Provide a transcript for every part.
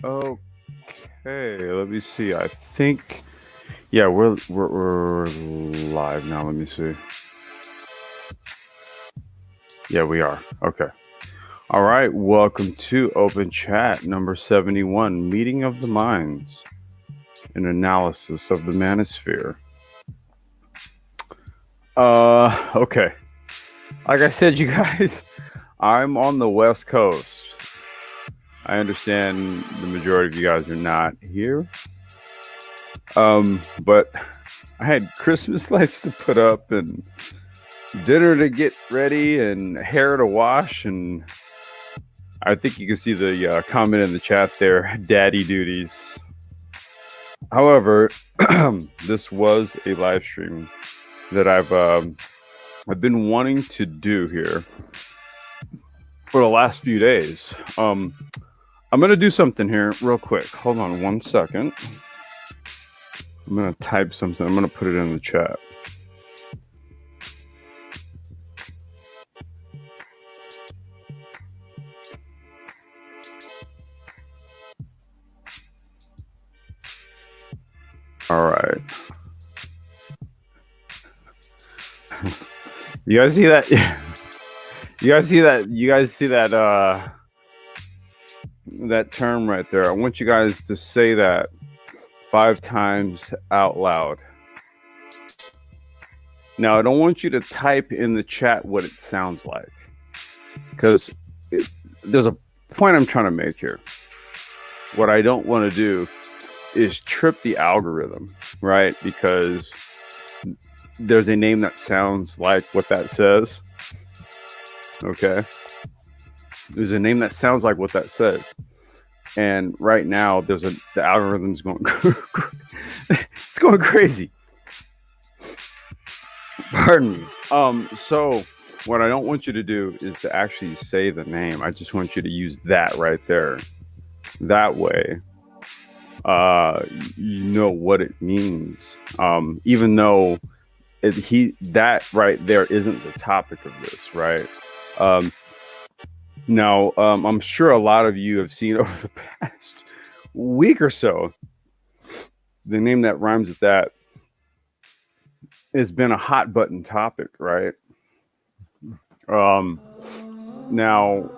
Okay, let me see. I think yeah, we're live now. Let me see. Yeah, we are. Okay. All right. Welcome to Open Chat number 71, Meeting of the Minds, an analysis of the Manosphere. Okay. Like I said, you guys, I'm on the West Coast. I understand the majority of you guys are not here. But I had Christmas lights to put up and dinner to get ready and hair to wash, and I think you can see the comment in the chat there, daddy duties. However, this was a live stream that I've been wanting to do here for the last few days. I'm gonna do something here real quick. Hold on one second. I'm gonna type something. I'm gonna put it in the chat. All right. You guys see that? You guys see that? You guys see that? That term right there. I want you guys to say that 5 times out loud. Now, I don't want you to type in the chat what it sounds like, because there's a point I'm trying to make here. What I don't want to do is trip the algorithm, right? Because there's a name that sounds like what that says. Okay. There's a name that sounds like what that says. And right now, the algorithm's going, it's going crazy. Pardon me. So what I don't want you to do is to actually say the name. I just want you to use that right there. That way, you know what it means. Even though that right there isn't the topic of this, right? Now, I'm sure a lot of you have seen over the past week or so, the name that rhymes with that has been a hot button topic, right? Now,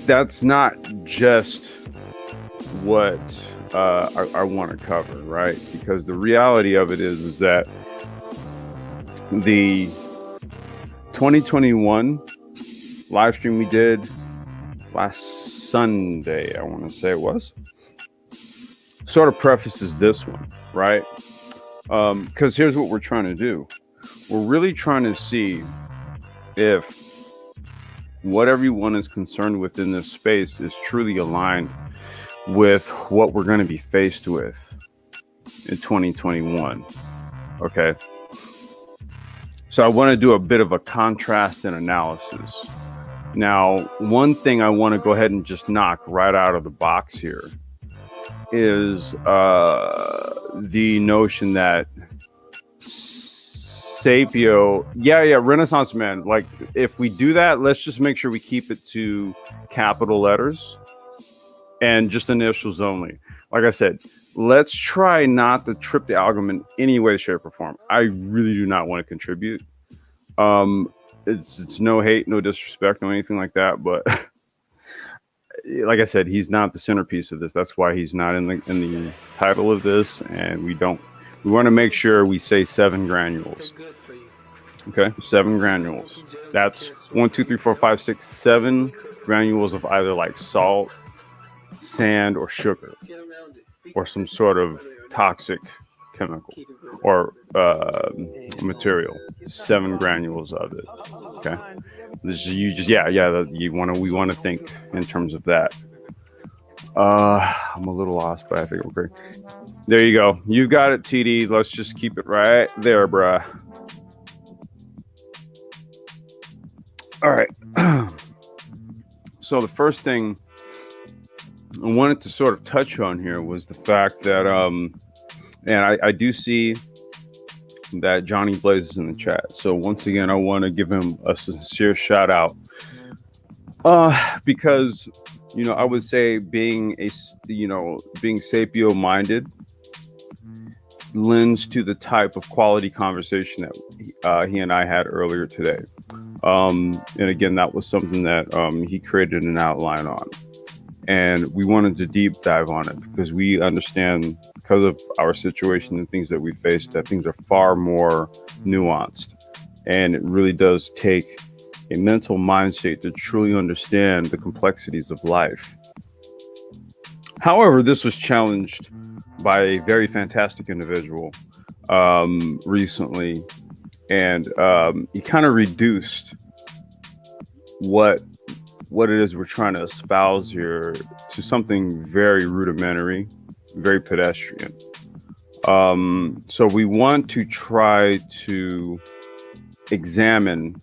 that's not just what I want to cover, right? Because the reality of it is that the 2021 live stream we did last Sunday, I want to say it was, sort of prefaces this one, right? Because here's what we're trying to do. We're really trying to see if what everyone is concerned with in this space is truly aligned with what we're going to be faced with in 2021. Okay. So I want to do a bit of a contrast and analysis. Now, one thing I want to go ahead and just knock right out of the box here is the notion that Sapio, yeah, Renaissance Man. Like, if we do that, let's just make sure we keep it to capital letters and just initials only. Like I said, let's try not to trip the algorithm in any way, shape, or form. I really do not want to contribute. It's no hate, no disrespect, no anything like that. But like I said, he's not the centerpiece of this. That's why he's not in the title of this, and we want to make sure we say 7 granules. Okay, 7 granules. That's 1, 2, 3, 4, 5, 6, 7 granules of either like salt, sand, or sugar, or some sort of toxic chemical or material. 7 granules of it. Okay, this is we want to think in terms of that. I'm a little lost, but I think we're great. There you go. You've got it, TD. Let's just keep it right there, bruh. All right. So the first thing I wanted to sort of touch on here was the fact that, and I do see that Johnny Blaze is in the chat. So once again, I want to give him a sincere shout out, because I would say being being sapio minded lends to the type of quality conversation that he and I had earlier today. And again, that was something that he created an outline on. And we wanted to deep dive on it because we understand, because of our situation and things that we face, that things are far more nuanced. And it really does take a mental mind state to truly understand the complexities of life. However, this was challenged by a very fantastic individual recently, and he kind of reduced what it is we're trying to espouse here to something very rudimentary, very pedestrian. So we want to try to examine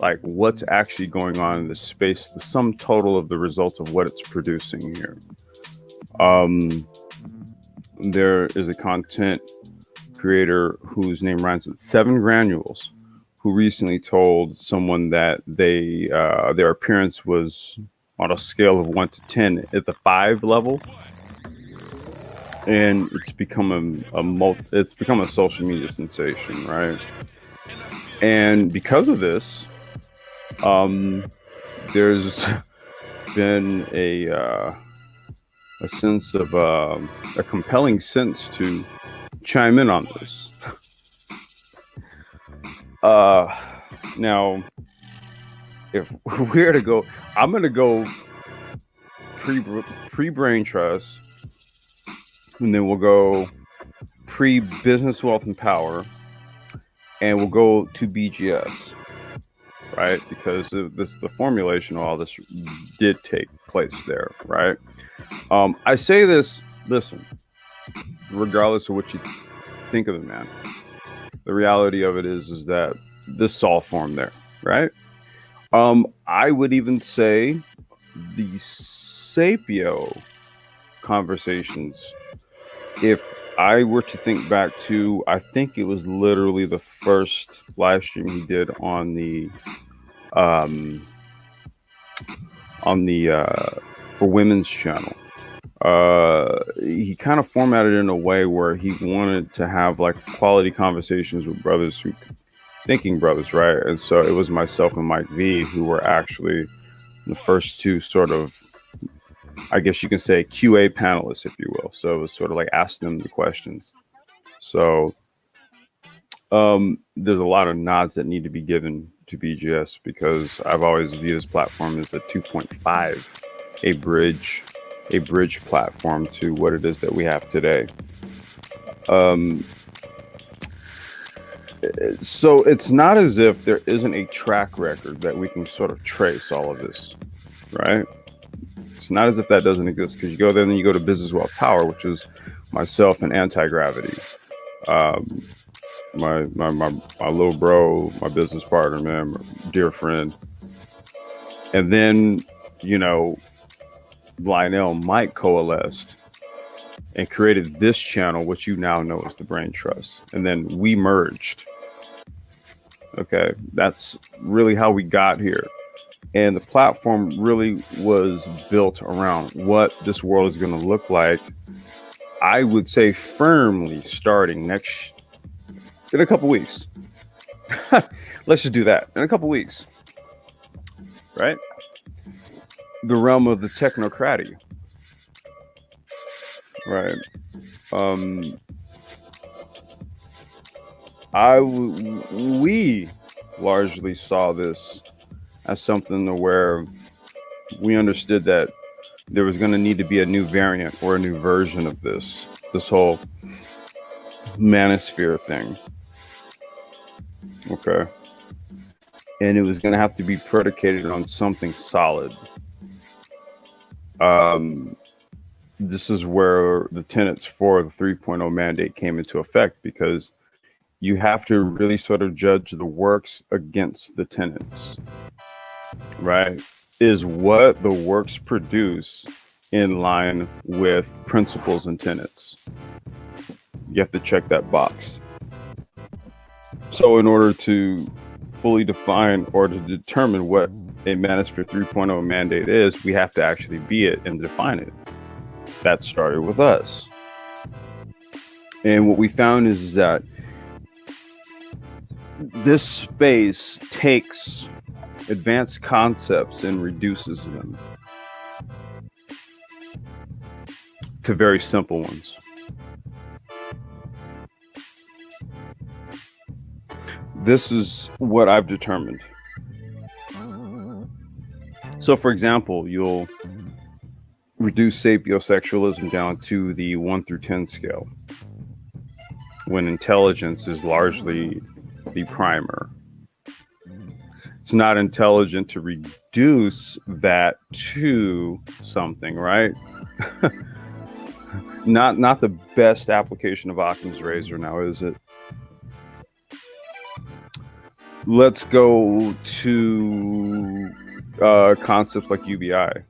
like what's actually going on in the space, the sum total of the results of what it's producing here. There is a content creator whose name rhymes with 7 Granules, who recently told someone that their appearance was on a scale of 1 to 10 at the 5 level, and it's become a social media sensation, right? And because of this, there's been a sense of a compelling sense to chime in on this. Now, if we're to go, I'm going to go pre brain trust, and then we'll go pre business wealth and power, and we'll go to BGS, right? Because the formulation of all this did take place there, right? I say this, listen, regardless of what you think of the man, the reality of it is that this all formed there, right? I would even say the sapio conversations, if I were to think back to, I think it was literally the first live stream he did on the for women's channel. He kind of formatted it in a way where he wanted to have like quality conversations with brothers who thinking brothers, right? And so it was myself and Mike V who were actually the first two sort of, I guess you can say, QA panelists, if you will. So it was sort of like asking them the questions. So there's a lot of nods that need to be given to BGS because I've always viewed this platform as a 2.5, a bridge platform to what it is that we have today. So it's not as if there isn't a track record that we can sort of trace all of this, right? It's not as if that doesn't exist, because you go there and then you go to Business Wealth Power, which is myself and Anti-Gravity. My little bro, my business partner, man, my dear friend. And then, Lionel Mike coalesced and created this channel, which you now know as the Brain Trust. And then we merged. Okay, that's really how we got here. And the platform really was built around what this world is going to look like. I would say firmly starting in a couple weeks. Let's just do that. In a couple weeks. Right? The realm of the technocracy. Right. We largely saw this as something where we understood that there was going to need to be a new variant or a new version of this whole Manosphere thing. Okay. And it was going to have to be predicated on something solid. This is where the tenets for the 3.0 mandate came into effect, because you have to really sort of judge the works against the tenets, right? Is what the works produce in line with principles and tenets? You have to check that box. So in order to fully define or to determine what a Manosphere 3.0 mandate is, we have to actually be it and define it. That started with us. And what we found is that this space takes advanced concepts and reduces them to very simple ones. This is what I've determined. So, for example, you'll reduce sapiosexualism down to the 1 through 10 scale, when intelligence is largely the primer. It's not intelligent to reduce that to something, right? Not the best application of Occam's razor now, is it? Let's go to concepts like UBI.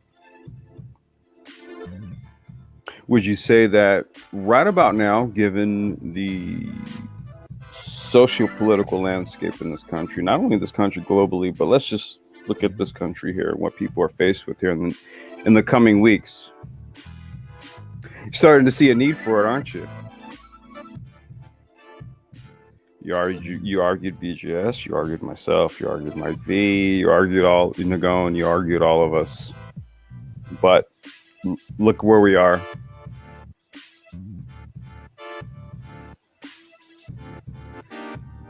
Would you say that right about now, given the socio-political landscape in this country, not only this country globally, but let's just look at this country here and what people are faced with here in the coming weeks, you're starting to see a need for it, aren't you? You argued BGS, you argued myself, you argued Mike V, you argued all Nagone, you argued all of us. But look where we are.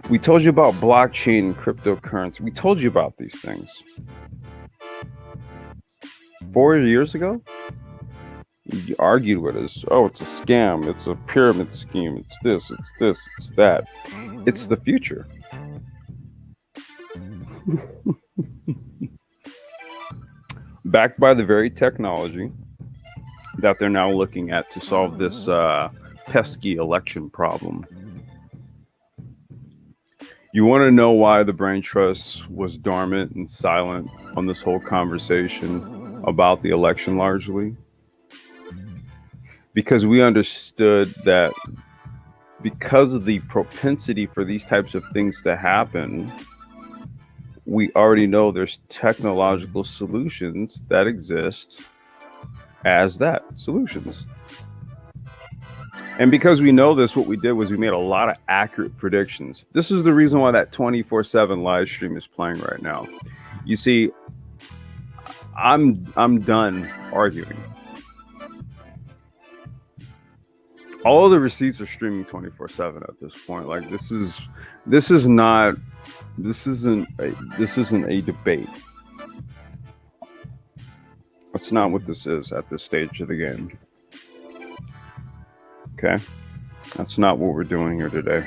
We told you about blockchain and cryptocurrency. We told you about these things 4 years ago. You argued with us. Oh, it's a scam. It's a pyramid scheme. It's this, it's that. It's the future. Backed by the very technology that they're now looking at to solve this pesky election problem. You want to know why the brain trust was dormant and silent on this whole conversation about the election largely? Because we understood that because of the propensity for these types of things to happen, we already know there's technological solutions that exist as that, solutions. And because we know this, what we did was we made a lot of accurate predictions. This is the reason why that 24/7 live stream is playing right now. You see, I'm done arguing. All of the receipts are streaming 24/7 at this point. Like this isn't a debate. That's not what this is at this stage of the game. Okay, that's not what we're doing here today.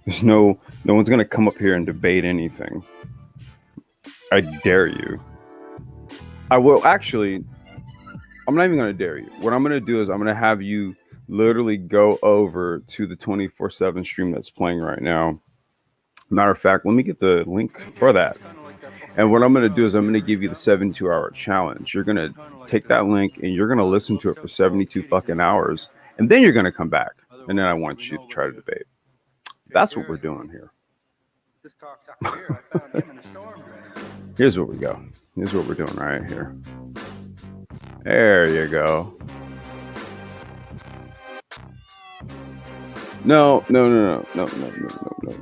There's no one's gonna come up here and debate anything. I dare you. I will actually. I'm not even gonna dare you. What I'm gonna do is I'm gonna have you literally go over to the 24/7 stream that's playing right now. Matter of fact, let me get the link for that. And what I'm going to do is I'm going to give you the 72-hour challenge. You're going to take that link and you're going to listen to it for 72 fucking hours. And then you're going to come back. And then I want you to try to debate. That's what we're doing here. Here's what we go. Here's what we're doing right here. There you go. No.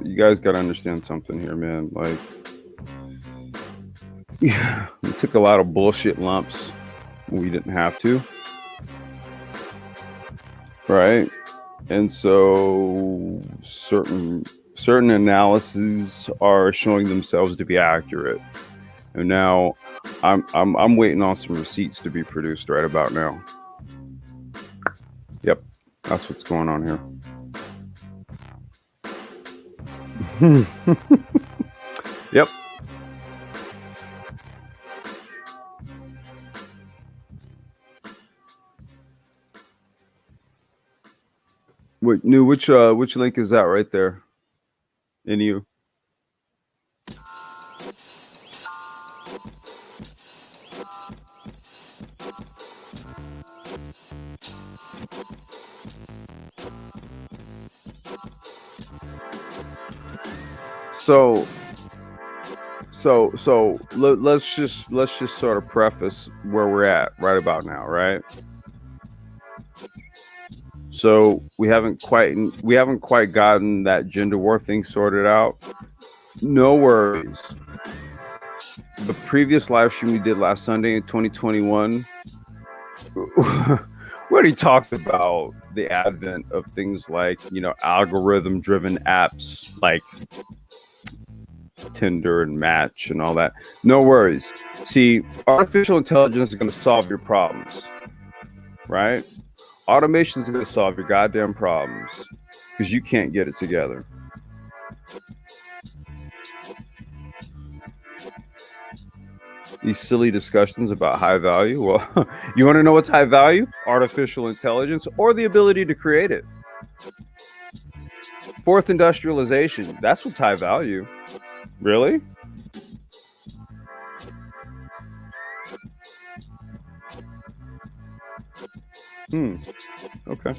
You guys got to understand something here, man. Like, yeah, we took a lot of bullshit lumps when we didn't have to, right? And so certain analyses are showing themselves to be accurate. And now I'm waiting on some receipts to be produced right about now. Yep, that's what's going on here. Yep. Wait, which link is that right there? In you. let's just sort of preface where we're at right about now, right? So we haven't quite gotten that gender war thing sorted out. No worries. The previous live stream we did last Sunday in 2021, we already talked about the advent of things like, algorithm driven apps like Tinder and Match and all that. No worries. See, artificial intelligence is going to solve your problems, right? Automation is going to solve your goddamn problems because you can't get it together. These silly discussions about high value. Well, you want to know what's high value? Artificial intelligence or the ability to create it. Fourth industrialization. That's what's high value. Really? Okay.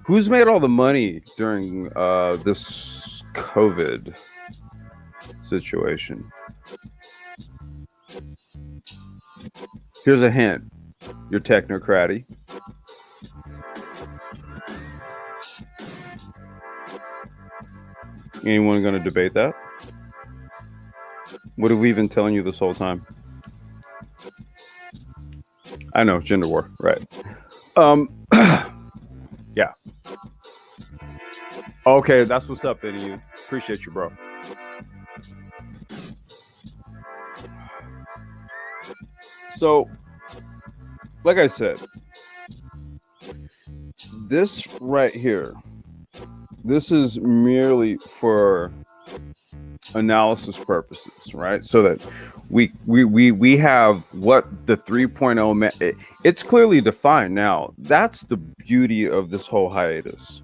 Who's made all the money during this COVID situation? Here's a hint. You're technocratic. Anyone going to debate that? What have we been telling you this whole time? I know, gender war, right? Yeah. Okay, that's what's up, Benny. Appreciate you, bro. So, like I said, this right here, this is merely for analysis purposes, right? So that we have what the 3.0 it's clearly defined now. That's the beauty of this whole hiatus.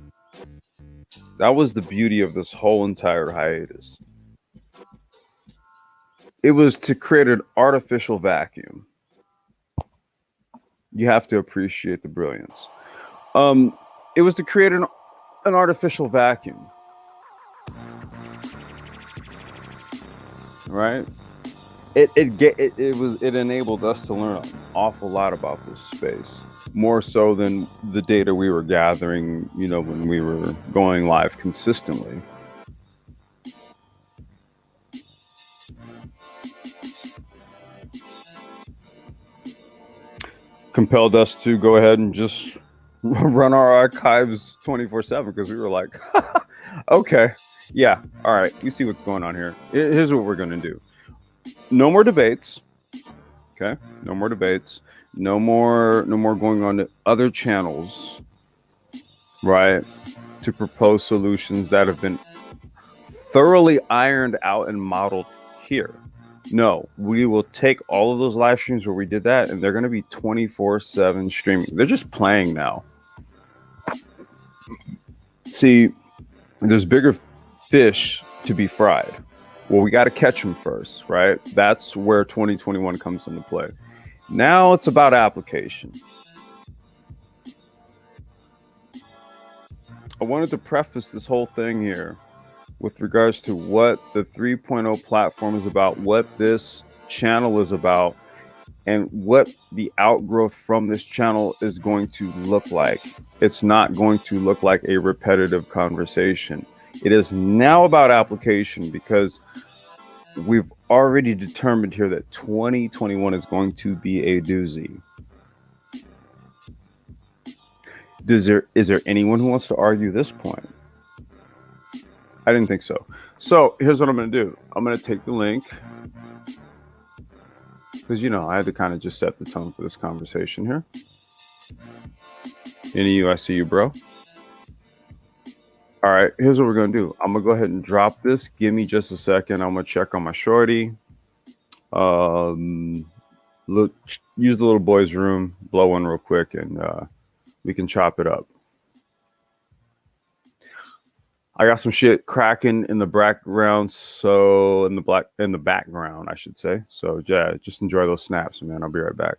That was the beauty of this whole entire hiatus. It was to create an artificial vacuum. You have to appreciate the brilliance. It was to create an artificial vacuum, right? It enabled us to learn an awful lot about this space, more so than the data we were gathering, when we were going live consistently. Compelled us to go ahead and just run our archives 24/7 because we were like, okay, yeah, all right, we see what's going on here. Here's what we're going to do. No more debates. Okay, no more debates. No more going on to other channels, right, to propose solutions that have been thoroughly ironed out and modeled here. No, we will take all of those live streams where we did that, and they're going to be 24/7 streaming. They're just playing now. See, there's bigger fish to be fried. Well, we got to catch them first, right? That's where 2021 comes into play. Now it's about application. I wanted to preface this whole thing here with regards to what the 3.0 platform is about, what this channel is about, and what the outgrowth from this channel is going to look like. It's not going to look like a repetitive conversation. It is now about application because we've already determined here that 2021 is going to be a doozy. Is there anyone who wants to argue this point? I didn't think so. So here's what I'm going to do. I'm going to take the link because, I had to kind of just set the tone for this conversation here. Any you, I see you, bro. All right, here's what we're going to do. I'm going to go ahead and drop this. Give me just a second. I'm going to check on my shorty. Look, use the little boy's room, blow one real quick, and we can chop it up. I got some shit cracking in the background, so in the background, I should say. So yeah, just enjoy those snaps, man. I'll be right back.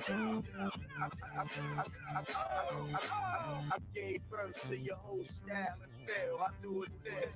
I gave birth to your whole style and feel. I do it there.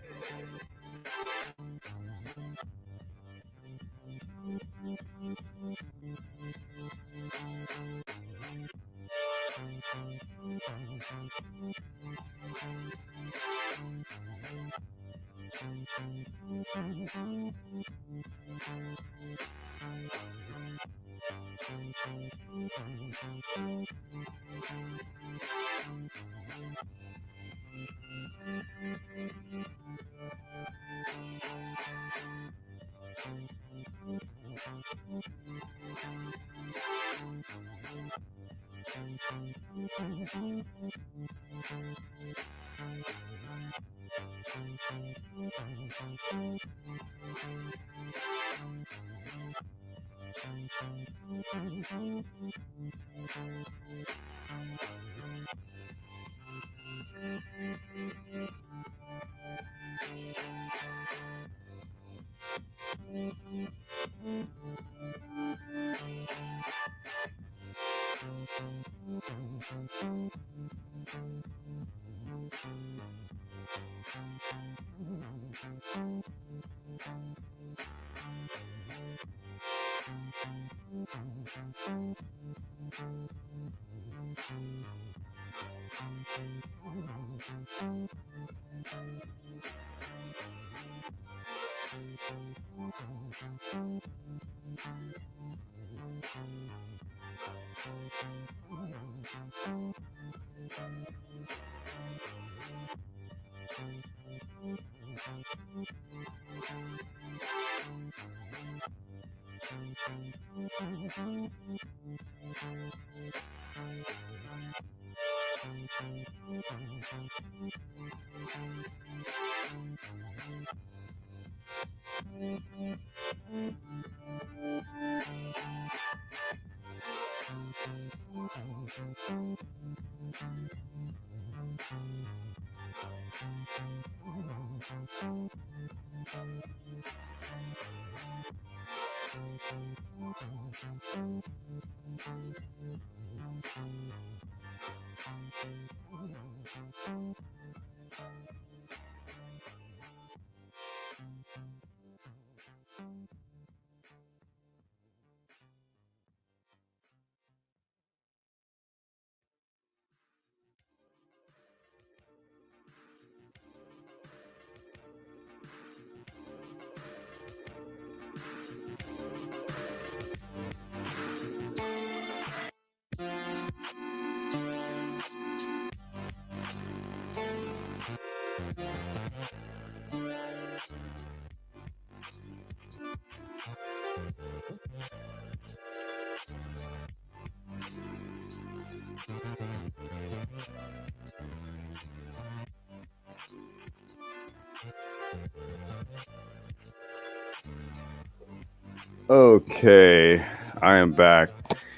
Okay, I am back.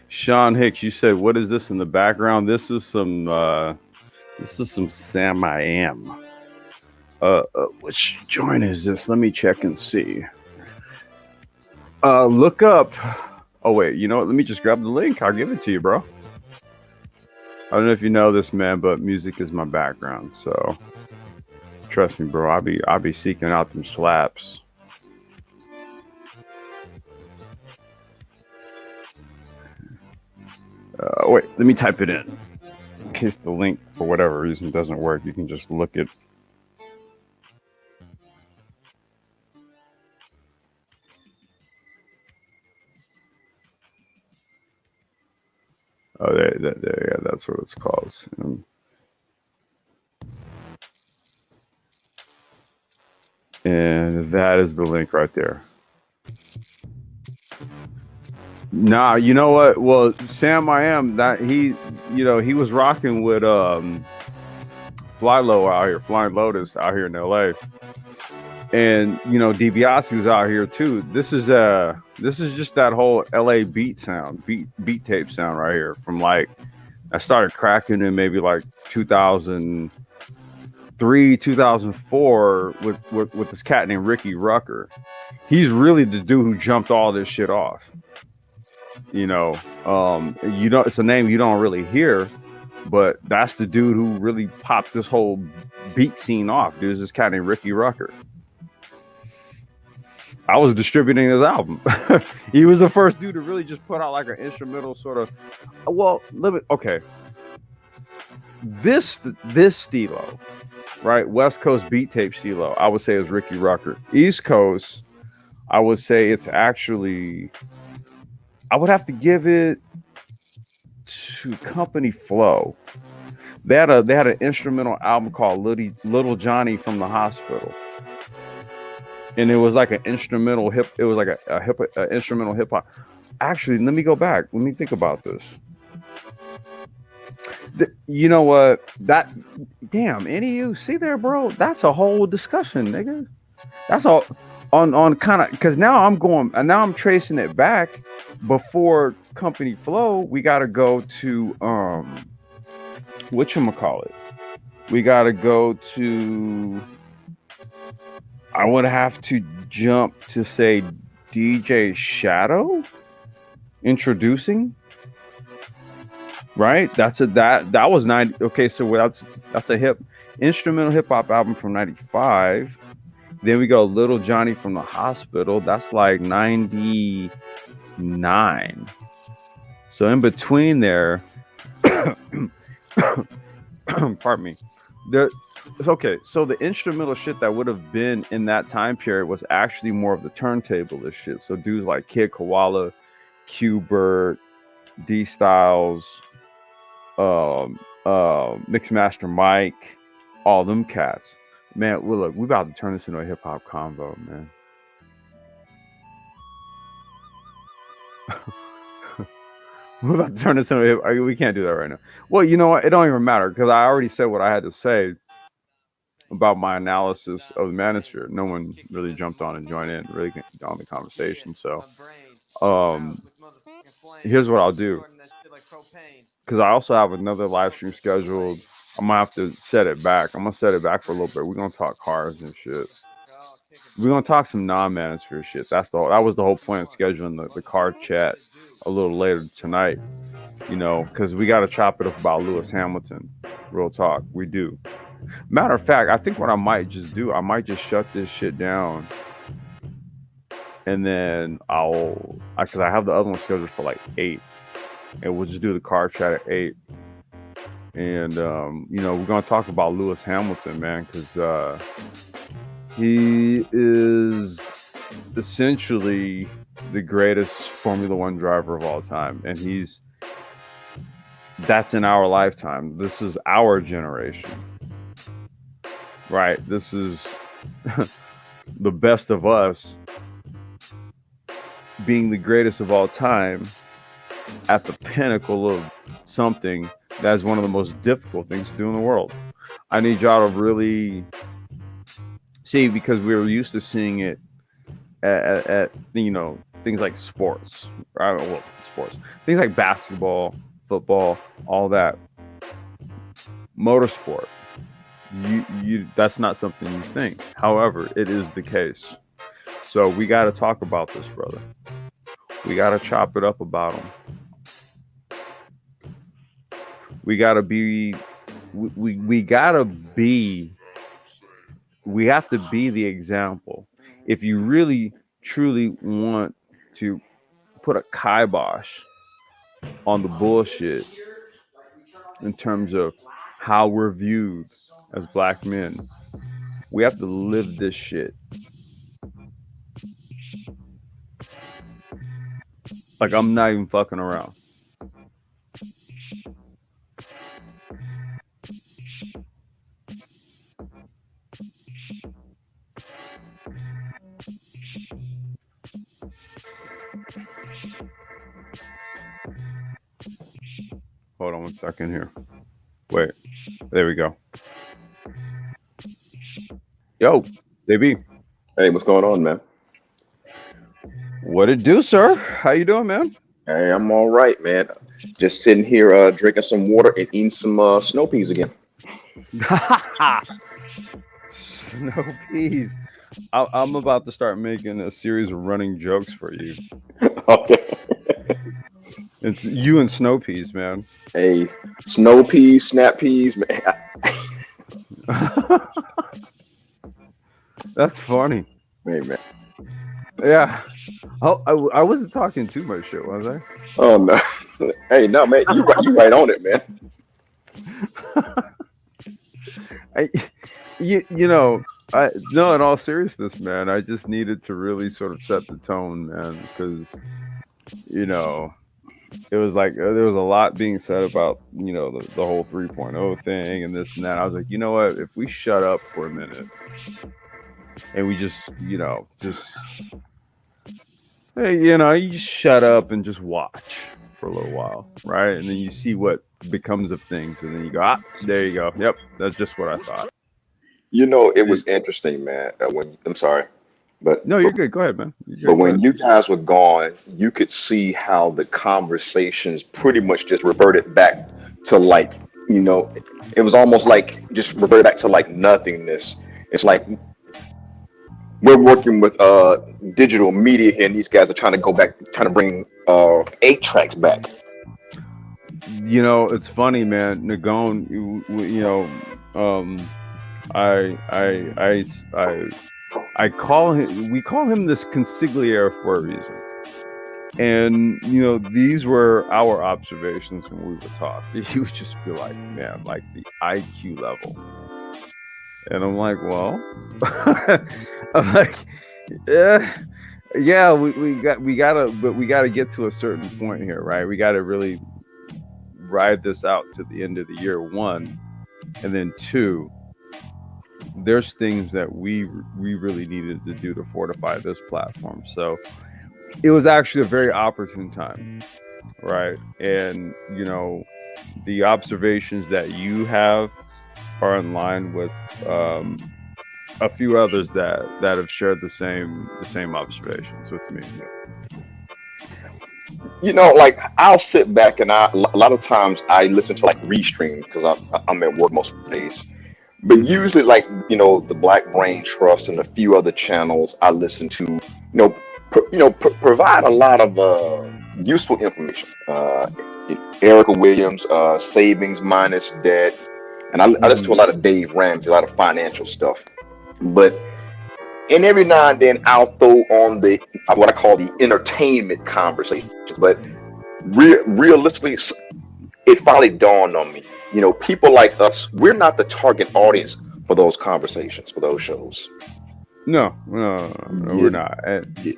Sean Hicks, you said, "What is this in the background?" This is some Sam I Am. Which joint is this? Let me check and see. Look up. Oh wait, you know what? Let me just grab the link. I'll give it to you, bro. I don't know if you know this, man, but music is my background. So trust me, bro. I'll be seeking out them slaps. Wait, let me type it in. In case the link, for whatever reason, doesn't work, you can just look it. Oh, yeah, that's what it's called. And that is the link right there. Nah, you know what? Well, Sam I Am, that he was rocking with Fly Low out here, Flying Lotus out here in LA. And DiBiase was out here too. This is just that whole LA beat sound, beat tape sound right here from like I started cracking in maybe like 2003, 2004 with this cat named Ricky Rucker. He's really the dude who jumped all this shit off. You know, you don't. It's a name you don't really hear, but that's the dude who really popped this whole beat scene off. Dude, this cat named Ricky Rucker. I was distributing his album. He was the first dude to really just put out like an instrumental sort of. Well, okay. This stilo, right? West Coast beat tape stilo, I would say is Ricky Rucker. East Coast, I would say it's actually. I would have to give it to Company Flow. They had an instrumental album called Little Johnny from the Hospital, and it was like an instrumental hip. It was like a instrumental hip hop. Actually, let me go back. Let me think about this. You know what? That damn any you see there, bro. That's a whole discussion, nigga. That's all on kind of because now I'm going and now I'm tracing it back. Before Company Flow, we got to go to whatchamacallit. We got to go to. I would have to jump to say DJ Shadow introducing. Right, that was 90. Okay, so that's a instrumental hip hop album from 95. Then we go Little Johnny from the Hospital. That's like 99. So in between there, pardon me. There, okay, so the instrumental shit that would have been in that time period was actually more of the turntablist shit. So dudes like Kid Koala, Q-Bert, D Styles, Mixmaster Mike, all them cats. Man, well, look, we about to turn this into a hip hop convo, man. We're about to turn this into we can't do that right now. Well, you know what? It don't even matter because I already said what I had to say about my analysis of the Manosphere. No one really jumped on and joined in, really on the conversation. So, um, here's what I'll do because I also have another live stream scheduled. I might have to set it back. I'm gonna set it back for a little bit. We're gonna talk cars and shit. We're gonna talk some non-Manosphere shit. That was the whole point of scheduling the car chat a little later tonight. You know, because we got to chop it up about Lewis Hamilton. Real talk, we do. Matter of fact, I think what I might just do, I might just shut this shit down, and then because I have the other one scheduled for like 8, and we'll just do the car chat at 8. And you know, we're gonna talk about Lewis Hamilton, man, because he is essentially the greatest Formula One driver of all time, and that's in our lifetime. This is our generation, right? This is the best of us being the greatest of all time at the pinnacle of something that's one of the most difficult things to do in the world. I need y'all to really see, because we were used to seeing it at you know, things like sports, right? Well, sports, things like basketball, football, all that. Motorsport, you that's not something you think. However, it is the case. So we got to talk about this, brother. We got to chop it up about them. We got to be we got to be we have to be the example. If you really truly want to put a kibosh on the bullshit in terms of how we're viewed as black men, we have to live this shit. Like, I'm not even fucking around. Hold on 1 second here. Wait, there we go. Yo, baby, Hey, what's going on, man? what it do, sir? How you doing, man? Hey, I'm all right, man. Just sitting here drinking some water and eating some snow peas again. Snow peas. I'm about to start making a series of running jokes for you. Okay. It's you and snow peas, man. Hey, snow peas, snap peas, man. That's funny. Hey, man. Yeah. Oh, I wasn't talking too much shit, was I? Oh no. Hey, no, man. You right on it, man. I, you know, I no. In all seriousness, man, I just needed to really sort of set the tone, man, because you know it was like there was a lot being said about the whole 3.0 thing and this and that. I was like, you know what? If we shut up for a minute and we just just hey, you just shut up and just watch for a little while, right? And then you see what becomes of things, and then you go, ah, there you go. Yep, that's just what I thought. It It- was interesting, man. When I'm sorry, but no, you're good. Go ahead, man. You're but good. Go when ahead. you guys were gone, you could see how the conversations pretty much just reverted back to like, it was almost like just reverted back to like nothingness. It's like we're working with digital media here, and these guys are trying to go back, trying to bring 8 tracks back. It's funny, man. Nagone, I, I, I, I, I call him. We call him this consigliere for a reason. And these were our observations when we were talking. He would just be like, "Man, like the IQ level," and I'm like, "Well," I'm like, "Yeah, yeah, we gotta get to a certain point here, right? We gotta really ride this out to the end of the year, one, and then two. There's things that we really needed to do to fortify this platform. So it was actually a very opportune time, right? And the observations that you have are in line with a few others that have shared the same observations with me. Like I'll sit back and a lot of times I listen to like restream because I'm at work most days. But usually, like the Black Brain Trust and a few other channels I listen to, provide a lot of useful information. Erica Williams, Savings Minus Debt, and I listen to a Mm. lot of Dave Ramsey, a lot of financial stuff. But and every now and then I'll throw on the what I call the entertainment conversations. But realistically, it finally dawned on me. People like us, we're not the target audience for those conversations, for those shows. No, no, no, no, we're Yeah, not. And yeah.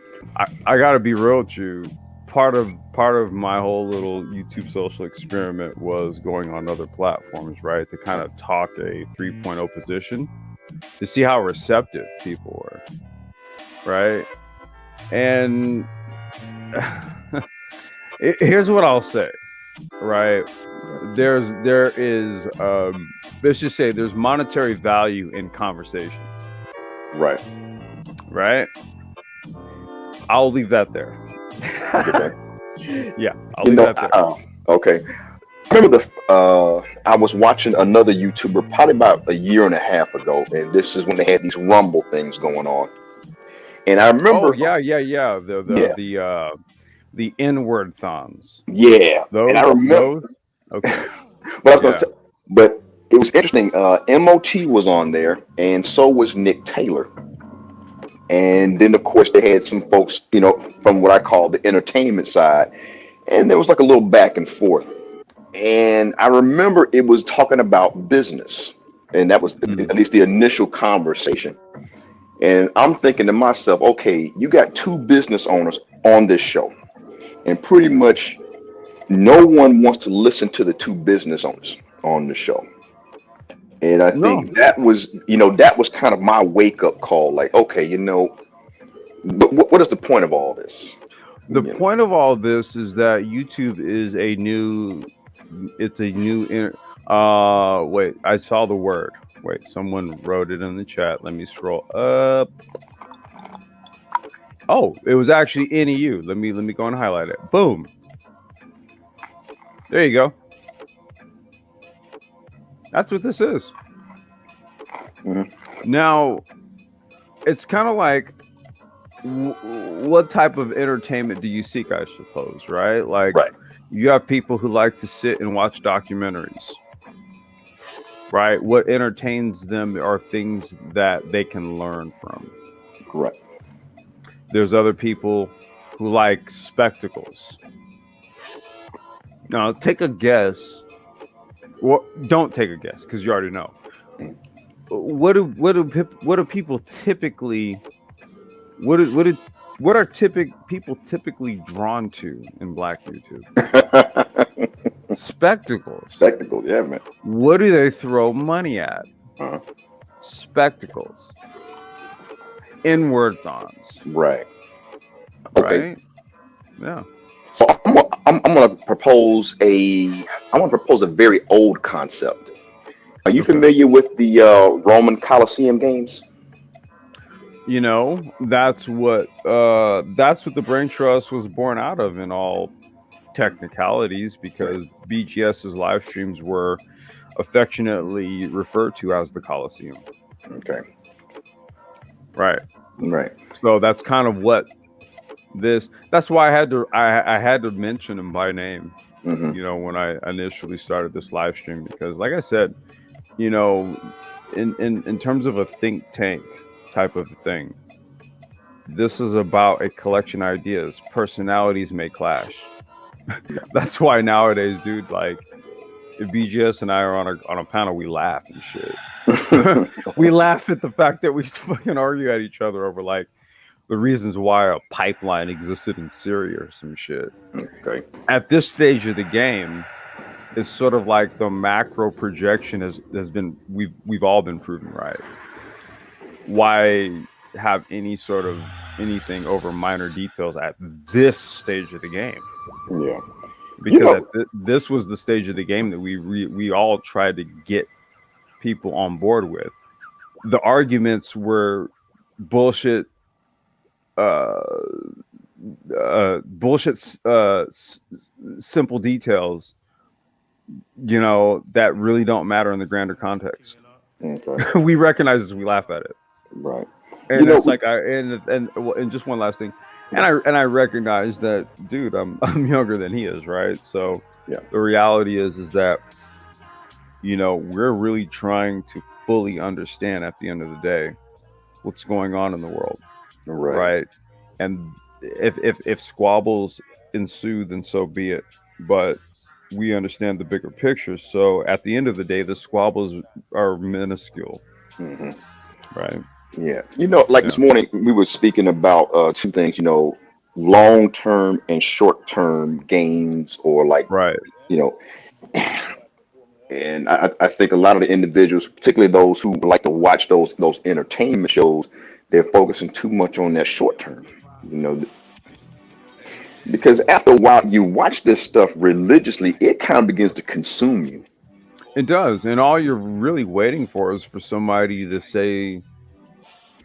I got to be real with you. Part of my whole little YouTube social experiment was going on other platforms, right, to kind of talk a 3.0 position to see how receptive people were, right? And here's what I'll say, right? There is let's just say there's monetary value in conversations, Right. right? I'll leave that there. I get that. Yeah, I'll You leave know, that there. okay. I remember I was watching another YouTuber probably about a year and a half ago, and this is when they had these Rumble things going on. And I Oh remember, yeah, yeah, yeah. The the yeah, the uh the inward thons. yeah, and I remember, Those. Okay. but I was going Yeah. to, but it was interesting. MOT was on there, and so was Nick Taylor. And then, of course, they had some folks, from what I call the entertainment side, and there was like a little back and forth. And I remember it was talking about business, and that was Mm. at least the initial conversation. And I'm thinking to myself, okay, you got two business owners on this show, and pretty much no one wants to listen to the two business owners on the show. And I No. think that was kind of my wake up call. Like, okay, what is the point of all this? The You know, point of all this is that YouTube is a new. It's a new. Wait, I saw the word. Wait, someone wrote it in the chat. Let me scroll up. Oh, it was actually NEU. Let me go and highlight it. Boom. There you go. That's what this is. mhm. Now, it's kind of like what type of entertainment do you seek, I suppose, right? Like, Right. you have people who like to sit and watch documentaries, right? What entertains them are things that they can learn from. Correct. There's other people who like spectacles. Now, take a guess. Well, don't take a guess because you already know. What do people typically what do, what do, what are people typically drawn to in Black YouTube? Spectacles. Spectacle, yeah, man. What do they throw money at? Uh, Spectacles. Inward thons. right. Okay. Right? Yeah. So I'm gonna propose a very old concept. Are you Okay. familiar with the Roman Colosseum games? You know, that's what the brain trust was born out of in all technicalities, because BGS's live streams were affectionately referred to as the Coliseum. Okay. Right. Right. So that's kind of what that's why I had to mention him by name, Hmm. you know, when I initially started this live stream, because like I said, you know, in terms of a think tank type of thing, this is about a collection of ideas. Personalities may clash. That's why nowadays, dude, like, if BGS and I are on a panel, we laugh and shit. We laugh at the fact that we fucking argue at each other over like the reasons why a pipeline existed in Syria or some shit. Okay. At this stage of the game, it's sort of like the macro projection has been we've all been proven right. Why have any sort of anything over minor details at this stage of the game? Yeah. Because this was the stage of the game that we all tried to get people on board with. The arguments were bullshit, uh, simple details, you know, that really don't matter in the grander context. Okay. We recognize as we laugh at it, Right. and You it's know. like and just one last thing, and I recognize that, dude, I'm younger than he is, right? So Yeah. the reality is that, you know, we're really trying to fully understand at the end of the day what's going on in the world, Right. right? And if squabbles ensue, then so be it. But we understand the bigger picture. So at the end of the day, the squabbles are minuscule, Hmm. right? Yeah. You know, like Yeah. this morning we were speaking about two things. You know, long-term and short-term gains, or like, Right. you know, and I think a lot of the individuals, particularly those who like to watch those entertainment shows, they're focusing too much on that short term. You know, because after a while you watch this stuff religiously, it kind of begins to consume you. It does. And all you're really waiting for is for somebody to say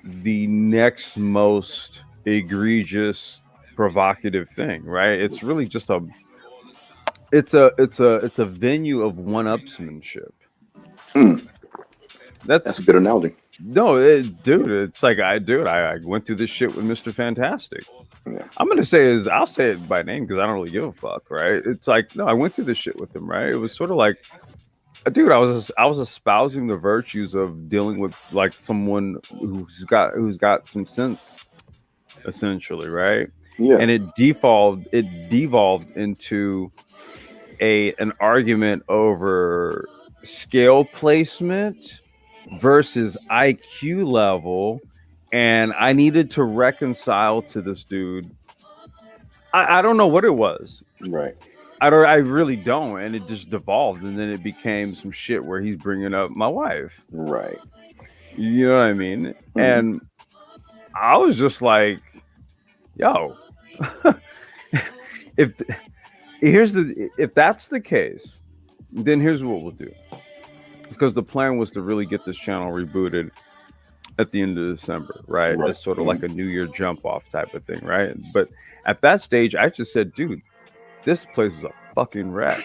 the next most egregious, provocative thing, right? It's really just it's a venue of one-upsmanship. Mm, that's That's a good analogy. no, dude. It's like I went through this shit with Mr. Fantastic. Yeah. I'm gonna I'll say it by name because I don't really give a fuck, right? It's like, no, I went through this shit with him, right? It was sort of like, dude, I was espousing the virtues of dealing with like someone who's got some sense, essentially, right? Yeah. And it devolved into an argument over scale placement versus IQ level, and I needed to reconcile to this dude. I don't know what it was. Right. I really don't, and it just devolved, and then it became some shit where he's bringing up my wife. Right. You know what I mean? Hmm. And I was just like, "Yo, if if that's the case, then here's what we'll do." Because the plan was to really get this channel rebooted at the end of December, right? Right. It's sort of like a New Year jump off type of thing, right? But at that stage, I just said, dude, this place is a fucking wreck.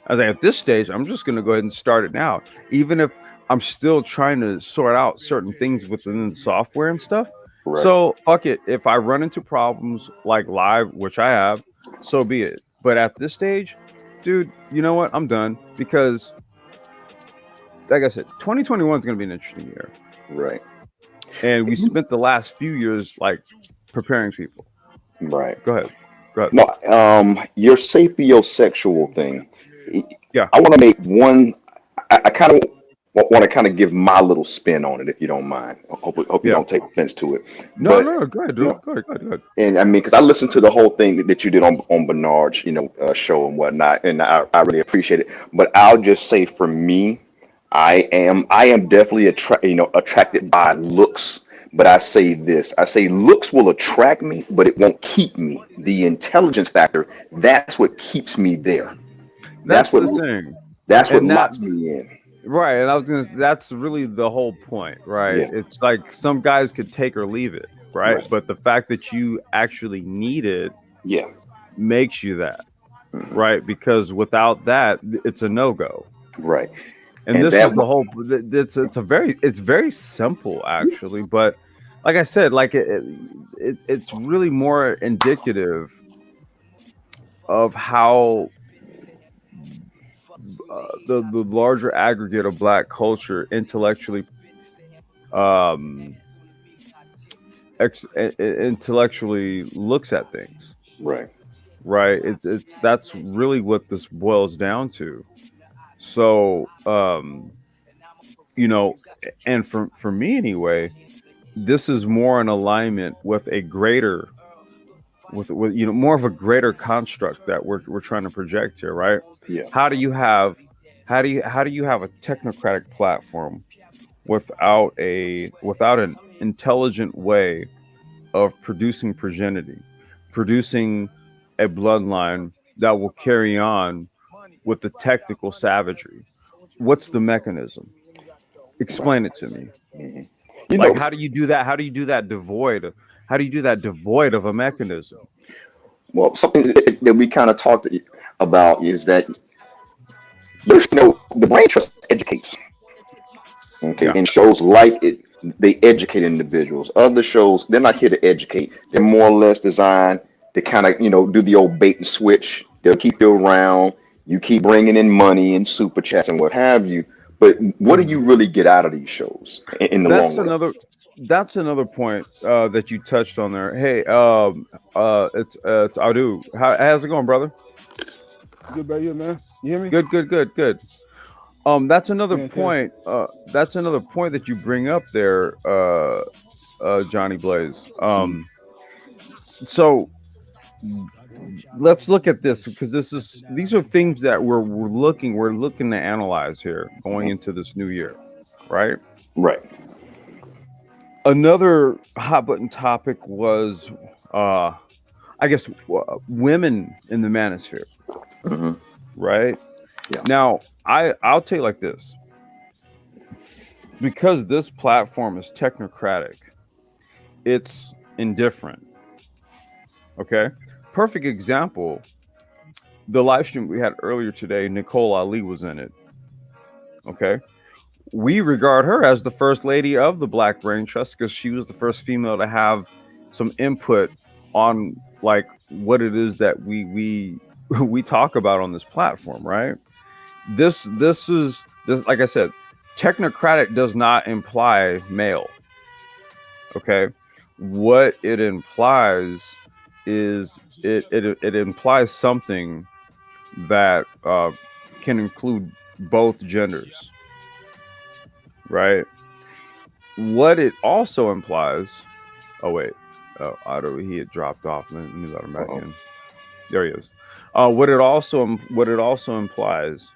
I was like, at this stage, I'm just going to go ahead and start it now. Even if I'm still trying to sort out certain things within the software and stuff, Right. So fuck it. If I run into problems like live, which I have, so be it. But at this stage, dude, you know what? I'm done because, like I said, 2021 is going to be an interesting year, Right. and we spent the last few years like preparing people. Right. Go ahead. Go ahead. No, your sapiosexual thing. Yeah. I want to make one. I kind of want to kind of give my little spin on it, if you don't mind. Hope you Yeah. don't take offense to it. No, But no, no. Go ahead, you dude. know, Go ahead. Go ahead. Go ahead. and I mean, because I listened to the whole thing that you did on Bernard's, show and whatnot, and I really appreciate it. But I'll just say for me, I am definitely attracted by looks. But I say this, I say looks will attract me, but it won't keep me. The intelligence factor, that's what keeps me there. That's That's what the thing, that's what and that locks me in. right. And I was gonna. That's really the whole point, right? Yeah, It's like some guys could take or leave it, right? right. But the fact that you actually need it Yeah. makes you that, Hmm. right? Because without that, it's a no go. Right. And And this that is the whole. It's very simple actually, but like I said, like it's really more indicative of how the larger aggregate of black culture intellectually um intellectually looks at things, right. right? It's that's really what this boils down to. So you know, and for me anyway, this is more in alignment with a greater with more of a greater construct that we're trying to project here, right? Yeah. How do you have how do you have a technocratic platform without an intelligent way of producing progeny, producing a bloodline that will carry on with the technical savagery? What's the mechanism? Right. Explain it to me. Hmm. You Like, know, how do you do that? How do you do that devoid? How do you do that devoid of a mechanism? well, something that we kind of talked about is that the brain trust educates. Okay, Yeah, in shows like it, they educate individuals. Other shows, they're not here to educate. They're more or less designed to kind of, do the old bait and switch. They'll keep you around. You keep bringing in money and super chats and what have you. But what do you really get out of these shows in the that's long run? another. That's another point that you touched on there. Hey, it's Adu. How's it going, brother? Good about you, man. You hear me? Good, good, good, good. That's another Fantastic. point. That's another point that you bring up there, Johnny Blaze. Mhm. So let's look at this because these are things that we're looking to analyze here going Mhm. into this new year, right? Right. Another hot button topic was, uh, I guess, women in the manosphere, Hmm. right? Yeah. Now, I'll tell you like this: because this platform is technocratic, it's indifferent. Okay, perfect example. The live stream we had earlier today, Nicole Ali was in it. Okay, we regard her as the first lady of the Black Brain Trust because she was the first female to have some input on like what it is that we we talk about on this platform, right? This like I said, technocratic does not imply male. Okay, what it implies is it implies something that can include both genders, right? What it also implies. Oh wait, oh Otto, he had dropped off. Let me let him back Uh-oh. in. There he is. What it also implies,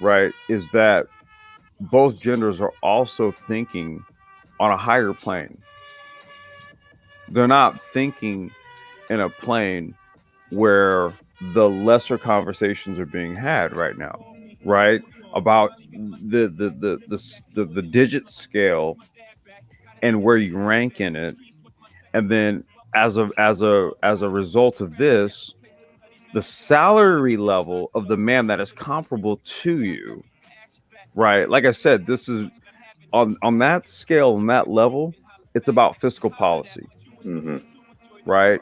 right, is that both genders are also thinking on a higher plane. They're not thinking in a plane where the lesser conversations are being had right now, right? About the digit scale and where you rank in it, and then as a result of this, the salary level of the man that is comparable to you, right? Like I said, this is on that scale, on that level. It's about fiscal policy, Hmm. right?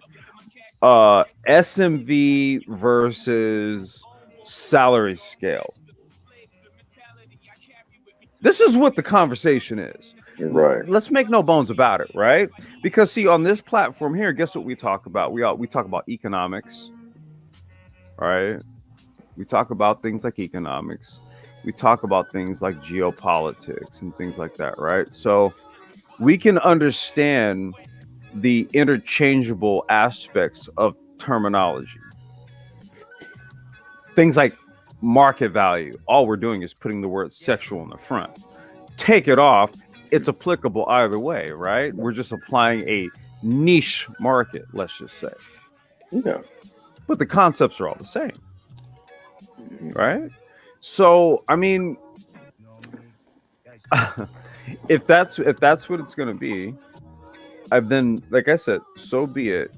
SMV versus salary scale. This is what the conversation is. Right. Let's make no bones about it, right? Because see, on this platform here, guess what we talk about? We talk about economics, right? We talk about things like economics. We talk about things like geopolitics and things like that, right? So we can understand the interchangeable aspects of terminology. Things like market value. All we're doing is putting the word sexual in the front. Take it off, it's applicable either way, right? We're just applying a niche market, let's just say. Yeah. But the concepts are all the same, Mhm. right? So, I mean, if that's what it's going to be, I've been like I said, so be it.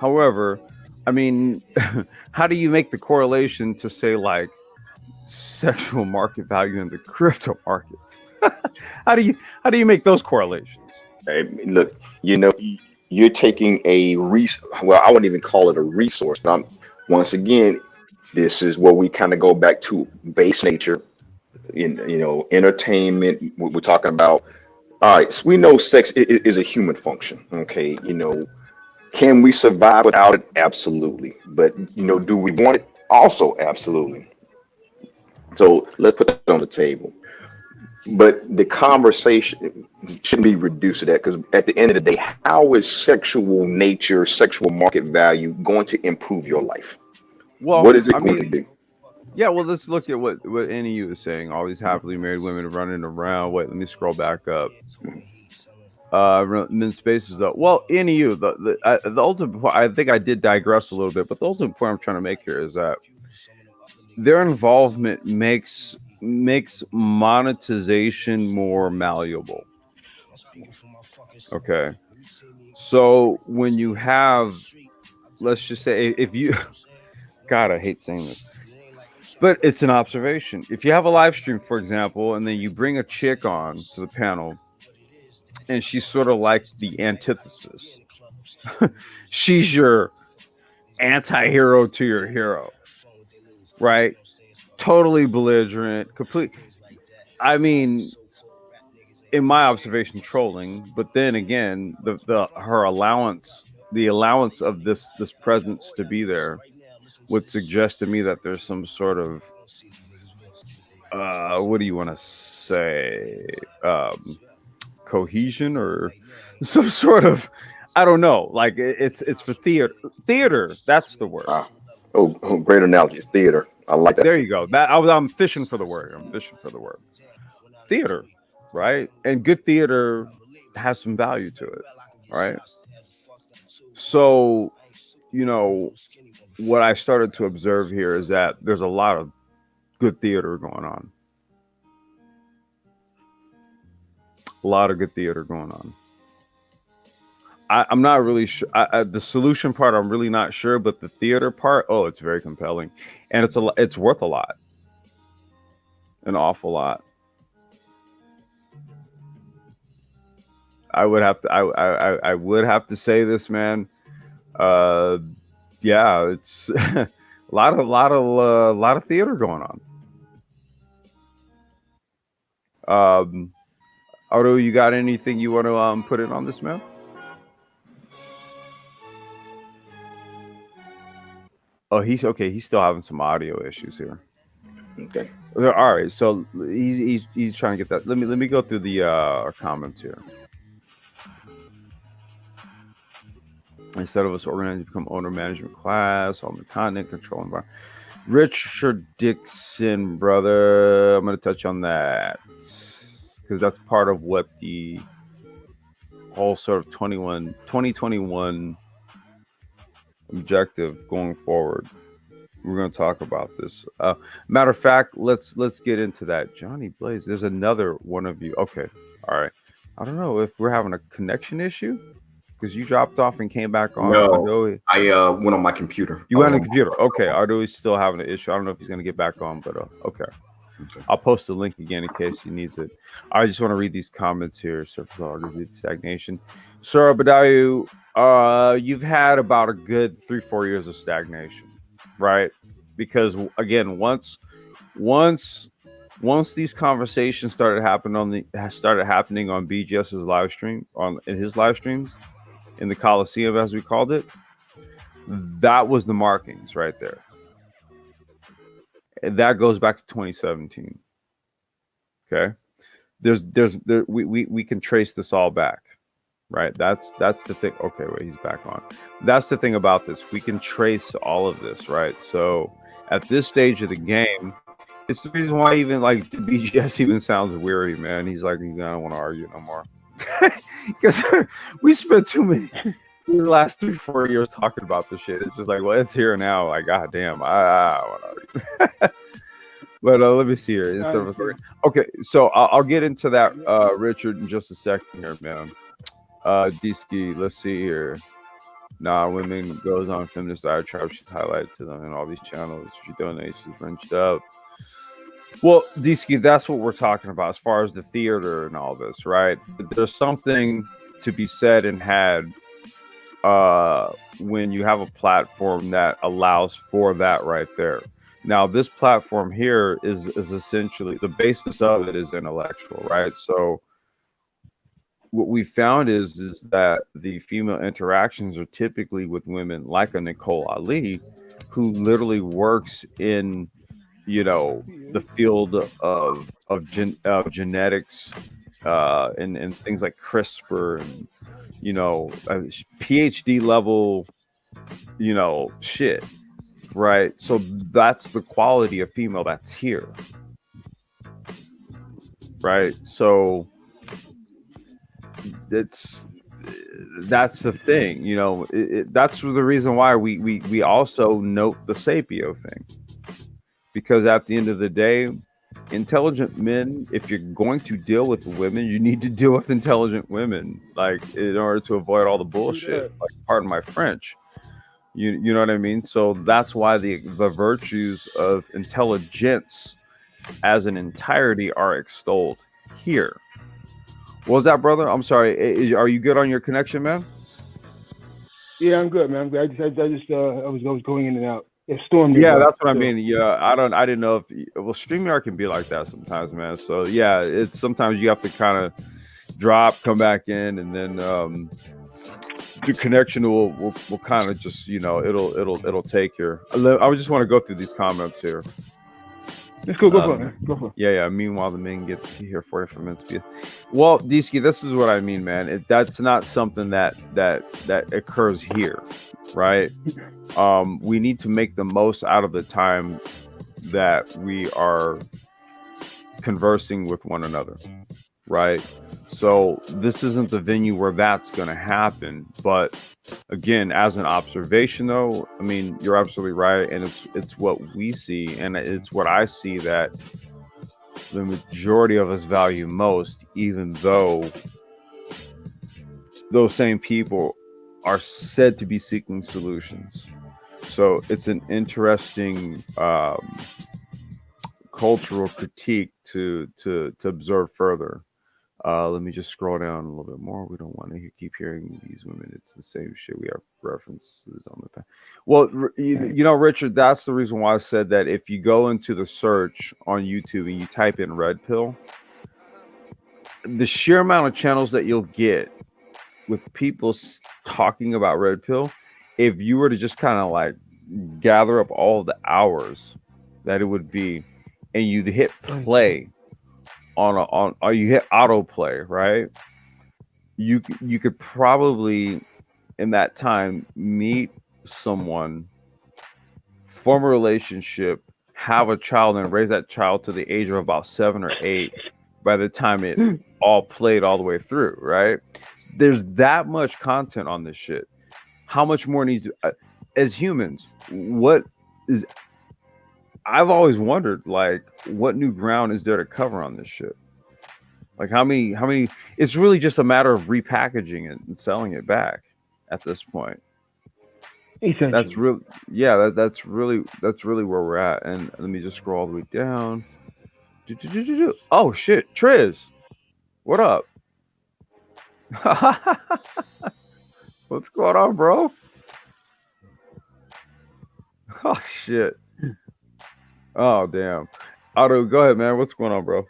However, I mean, how do you make the correlation to say like sexual market value in the crypto markets? how do you how do you make those correlations? Hey, look, you're taking well, I wouldn't even call it a resource, but once again, this is where we kind of go back to base nature, entertainment. We're talking about, all right, so we know sex is a human function. Okay, can we survive without it? Absolutely. But, do we want it? Also, absolutely. So let's put that on the table. But the conversation shouldn't be reduced to that, because at the end of the day, how is sexual nature, sexual market value going to improve your life? Well, What is it I going to mean, do? yeah, well, let's look at what NEU is saying. All these happily married women running around. Wait, let me scroll back up. Men's spaces though. Well, NEU, the ultimate point, I think I did digress a little bit, but the ultimate point I'm trying to make here is that their involvement makes monetization more malleable. Okay. So when you have, let's just say, if you, God, I hate saying this, but it's an observation. If you have a live stream, for example, and then you bring a chick on to the panel, and she's sort of like the antithesis. She's your anti-hero to your hero, right? Totally belligerent, complete. I mean, in my observation, trolling. But then again, the her allowance, the allowance of this presence to be there, would suggest to me that there's some sort of what do you want to say, cohesion or some sort of, I don't know, like it's for theater, that's the word. Ah, oh, great analogy. It's theater. I like that. There you go. I'm fishing for the word. I'm fishing for the word. Theater, right? And good theater has some value to it, right? So, you know, what I started to observe here is that there's a lot of good theater going on. A lot of good theater going on. I'm not really sure. The solution part, I'm really not sure, but the theater part, oh, it's very compelling, and it's worth a lot, an awful lot. I would have to say this, man. Uh, yeah, it's a lot of theater going on. Auto, you got anything you want to put in on this, man? Oh, he's okay. He's still having some audio issues here. Okay. All right, so he's trying to get that. Let me go through the comments here. Instead of us organizing to become owner management class, on the continent control environment. Richard Dixon, brother, I'm going to touch on that because that's part of what the whole sort of 2021 objective going forward. We're going to talk about this. Matter of fact, let's get into that. Johnny Blaze, there's another one of you. Okay, all right. I don't know if we're having a connection issue because you dropped off and came back on. No, Ardoi. I went on my computer. You went on the computer. Okay, Ardoi is still having an issue. I don't know if he's going to get back on, but okay. I'll post the link again in case he needs it. I just want to read these comments here. Surface autography stagnation. Sir Abadayu, you've had about a good 3-4 years of stagnation, right? Because again, once these conversations started happening on BGS's live stream in his live streams in the Coliseum as we called it, that was the markings right there. And that goes back to 2017. Okay, we can trace this all back, right? That's the thing. Okay, wait, he's back on. That's the thing about this. We can trace all of this, right? So at this stage of the game, it's the reason why even like the BGS even sounds weary, man. He's like, I don't want to argue no more because we spent too many the last 3-4 years talking about this shit. It's just like, well, it's here now. Like, goddamn, I want to argue. But let me see here. Okay, so I'll get into that, Richard, in just a second here, man. D-Ski, let's see here. Nah, women goes on feminist diatribe. She's highlighted to them in all these channels. She donates. She's wrenched up. Well, D-Ski, that's what we're talking about as far as the theater and all this, right? But there's something to be said and had when you have a platform that allows for that right there. Now, this platform here is essentially the basis of it is intellectual, right? So what we found is that the female interactions are typically with women like a Nicole Ali, who literally works in, the field of genetics and things like CRISPR and PhD level, shit. Right. So that's the quality of female that's here. Right. So that's the thing, that's the reason why we also note the Sapio thing, because at the end of the day, intelligent men, if you're going to deal with women, you need to deal with intelligent women, like in order to avoid all the bullshit, like pardon my French. You know what I mean? So that's why the virtues of intelligence as an entirety are extolled here. What was that, brother? I'm sorry. Are you good on your connection, man? Yeah, I'm good, man. I'm good. I was going in and out. It's stormy. Yeah, that's what I mean. Yeah, I didn't know if StreamYard can be like that sometimes, man. So yeah, it's sometimes you have to kind of drop, come back in, and then the connection will kind of just it'll take your. I just want to go through these comments here. Let's go for it, man. Go for it. Yeah. Meanwhile, the men get to hear 45 minutes. Well, D-Ski, this is what I mean, man. That's not something that occurs here, right? We need to make the most out of the time that we are conversing with one another, right? So this isn't the venue where that's going to happen, but again, as an observation, though, I mean, you're absolutely right, and it's what we see, and it's what I see that the majority of us value most, even though those same people are said to be seeking solutions. So it's an interesting cultural critique to observe further. Let me just scroll down a little bit more. We don't want to keep hearing these women. It's the same shit. We have references on the past. Well, Richard, that's the reason why I said that if you go into the search on YouTube and you type in Red Pill, the sheer amount of channels that you'll get with people talking about Red Pill, if you were to just kind of like gather up all the hours that it would be, and you hit play or you hit autoplay, right? You could probably in that time meet someone, form a relationship, have a child, and raise that child to the age of about 7 or 8 by the time it all played all the way through, right? There's that much content on this shit. How much more needs to, as humans, what is, I've always wondered, like, what new ground is there to cover on this shit? Like, how many, it's really just a matter of repackaging it and selling it back at this point. That's really, yeah, that's really where we're at. And let me just scroll all the way down. Oh shit, Triz, what up? What's going on, bro? Oh shit. Oh damn. Otto, go ahead, man. What's going on, bro?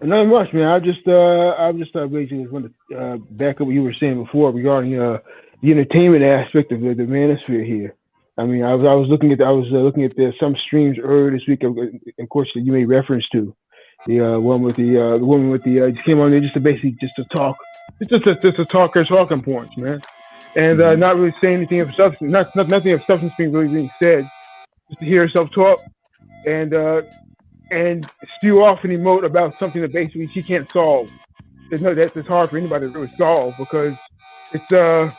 Not much, man. I just basically want to back up what you were saying before regarding the entertainment aspect of the Manosphere here. I mean, I was looking at some streams earlier this week, of course, that you made reference to the one with the woman with the just came on there just to basically just to talk, just to talk her talking points, man, and not really saying anything of substance, nothing of substance being said, just to hear herself talk and spew off and emote about something that basically she can't solve. That's hard for anybody to really solve because it's the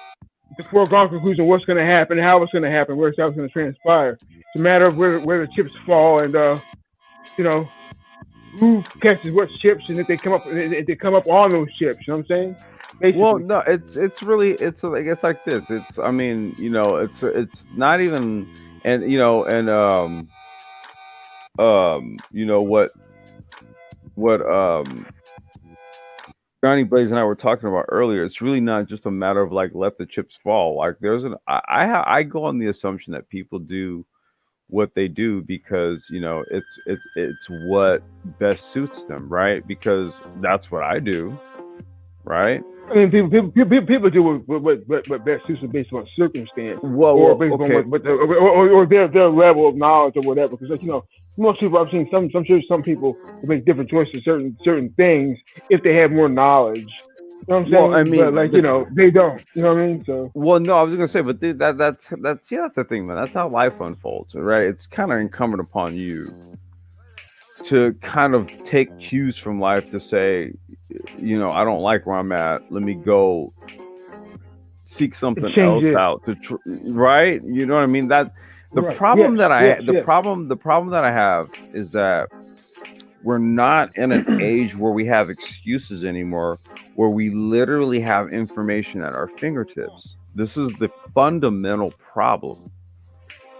foregone conclusion what's going to happen, how it's going to happen, where it's going to transpire. It's a matter of where the chips fall and you know who catches what chips and if they come up on those chips. You know what I'm saying? Basically. Well, no, it's really it's like this. It's I mean, it's not even and you know what Johnny Blaze and I were talking about earlier. It's really not just a matter of like let the chips fall. Like I go on the assumption that people do what they do because it's what best suits them, right? Because that's what I do, right? I mean, people do what best suits them based on circumstance, Well, or based okay. on or their level of knowledge or whatever. Because most people I've seen some people make different choices certain things if they have more knowledge. You know what I'm saying? Well, I mean, but they don't. You know what I mean? So. Well, no, I was gonna say, but that's the thing, man. That's how life unfolds, right? It's kind of incumbent upon you to kind of take cues from life to say, I don't like where I'm at. Let me go seek something else out right? You know what I mean? That the right. problem yes. that I yes. the problem that I have is that we're not in an age where we have excuses anymore, where we literally have information at our fingertips. This is the fundamental problem.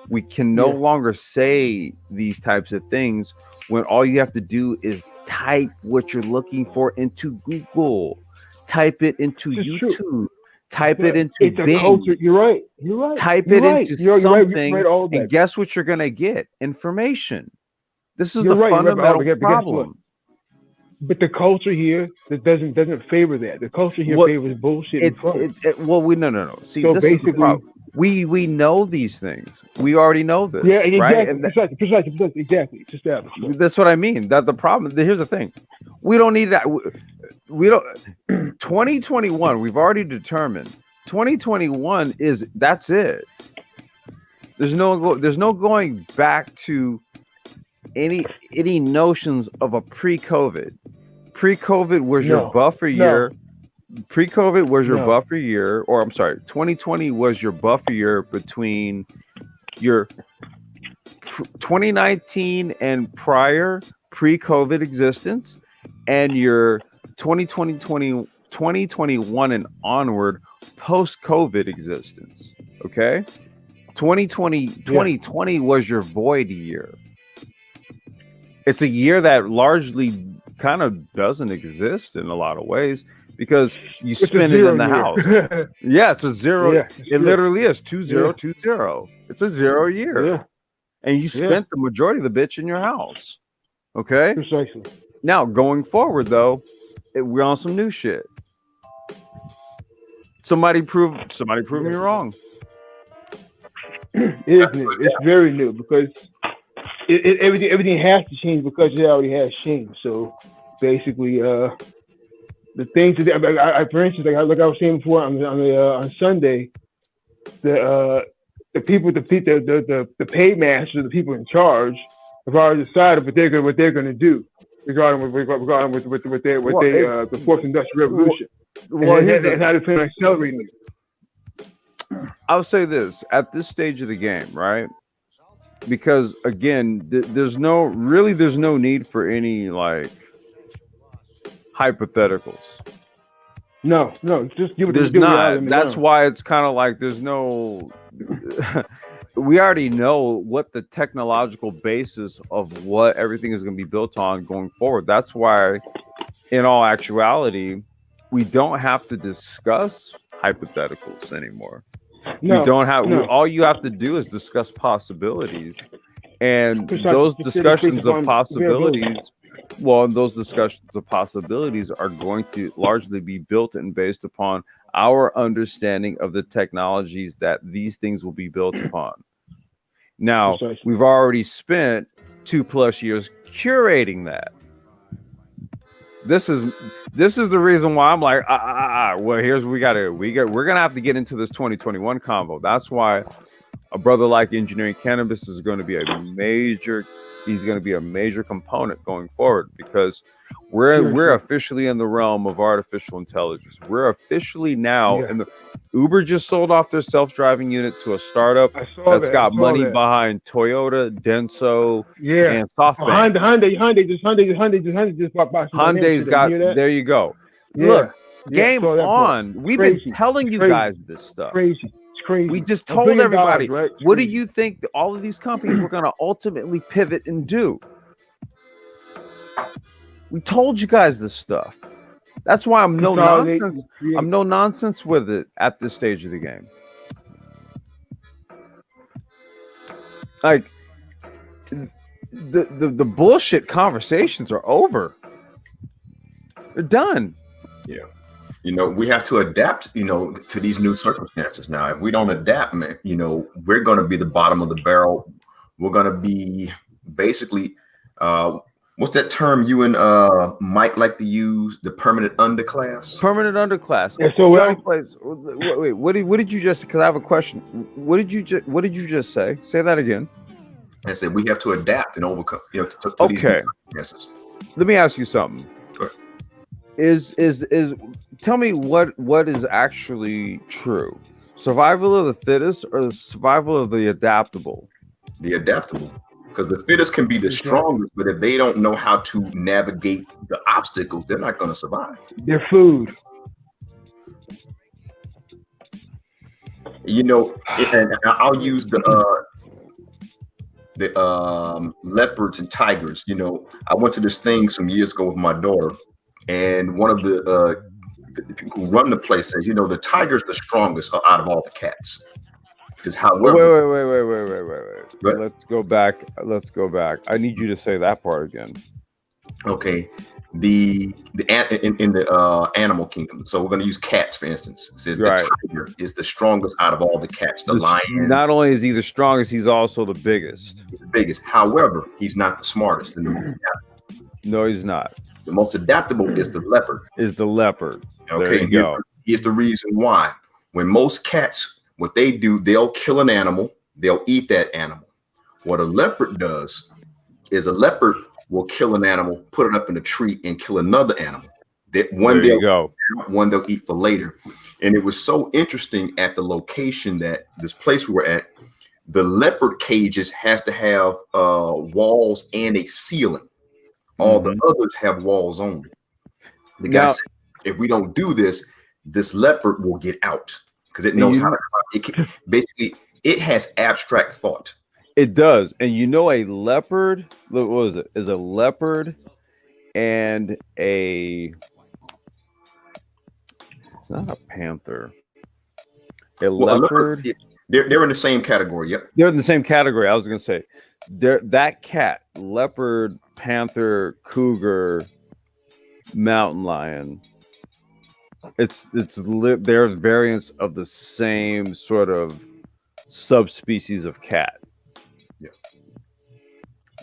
We can no longer say these types of things when all you have to do is type what you're looking for into Google, type it into YouTube, type it into it's Bing. A culture. You're right. Type it into something, you're right, and guess what you're gonna get? Information. This is you're the right, fundamental problem. But the culture here that doesn't favor that. The culture here favors bullshit and fun. Well, no. See, so this basically, is the problem. We know these things. We already know this. Yeah, exactly. Right? Exactly. It's established. That's what I mean. That the problem. Here's the thing. We don't need that. We don't. 2021. We've already determined. 2021 that's it. There's no going back to any notions of a pre-COVID. Pre-COVID was your buffer year. Pre-COVID was your buffer year, or I'm sorry, 2020 was your buffer year between your 2019 and prior pre-COVID existence and your 2021 and onward post-COVID existence. Okay? 2020 was your void year. It's a year that largely kind of doesn't exist in a lot of ways because you spend it in the house. Yeah, it's a zero. Yeah, it literally is 2020. It's a 0 year. Yeah. And you spent the majority of the bitch in your house. Okay? Precisely. Now, going forward, though, we're on some new shit. Somebody prove me wrong. Isn't it? It's very new because everything has to change because it already has changed. So basically, the things that for instance, like I was saying before on Sunday, the people, the paymasters, the people in charge, have already decided what they're going to do regarding the fourth industrial revolution. And how they plan on accelerating it. I'll say this at this stage of the game, right? Because again, there's no need for any like hypotheticals. No, just give it There's the reality not. on the That's ground. why it's kind of like there's no. We already know what the technological basis of what everything is going to be built on going forward. That's why, in all actuality, we don't have to discuss hypotheticals anymore. We No, don't have. no. All you have to do is discuss possibilities, and those Just based discussions of upon availability. possibilities. Well, those discussions of possibilities are going to largely be built and based upon our understanding of the technologies that these things will be built upon. Now, Precisely. we've already spent 2+ years curating that. This is the reason why I'm like, well, we're gonna have to get into this 2021 convo. That's why a brother like Engineering Cannabis is going to be he's going to be a major component going forward, because we're officially in the realm of artificial intelligence. We're officially now in the Uber just sold off their self-driving unit to a startup that's got money behind Toyota, Denso, and SoftBank. Hyundai just bought by Hyundai's got, there you go. Look, game on. We've been telling you guys this stuff. Crazy. We just told everybody, right? what do you think all of these companies were going to ultimately pivot and do? We told you guys this stuff. That's why I'm no nonsense. I'm no nonsense with it at this stage of the game. Like the bullshit conversations are over. They're done. Yeah. We have to adapt, to these new circumstances now. If we don't adapt, man, we're going to be the bottom of the barrel. We're going to be basically, what's that term you and Mike like to use? The permanent underclass? Permanent underclass. Yeah, so wait, what did you just, because I have a question. What did you just say? Say that again. I said we have to adapt and overcome, to okay. these new circumstances. Let me ask you something. Sure. Tell me what is actually true? Survival of the fittest or the survival of the adaptable? The adaptable, because the fittest can be the strongest, but if they don't know how to navigate the obstacles, they're not going to survive. Their food. And I'll use the leopards and tigers. I went to this thing some years ago with my daughter, and one of the people who run the place says, the tiger's the strongest out of all the cats. Because however, wait. Let's go back. I need you to say that part again. Okay, in the animal kingdom. So we're going to use cats for instance. It says the tiger is the strongest out of all the cats. The lion. Not only is he the strongest, he's also the biggest. However, he's not the smartest. No, he's not. The most adaptable is the leopard. Okay, here's the reason why. When most cats, what they do, they'll kill an animal, they'll eat that animal. What a leopard does is a leopard will kill an animal, put it up in a tree, and kill another animal. One they'll eat for later. And it was so interesting at the location that this place we were at, the leopard cages has to have walls and a ceiling. All the others have walls only. The guy said, if we don't do this, this leopard will get out because it knows how to. It has abstract thought. It does, and a leopard. Look, what is it? Is a leopard and a. It's not a panther. Leopard. They're in the same category. Yep. They're in the same category. I was going to say, that cat, leopard, panther, cougar, mountain lion. There's variants of the same sort of subspecies of cat.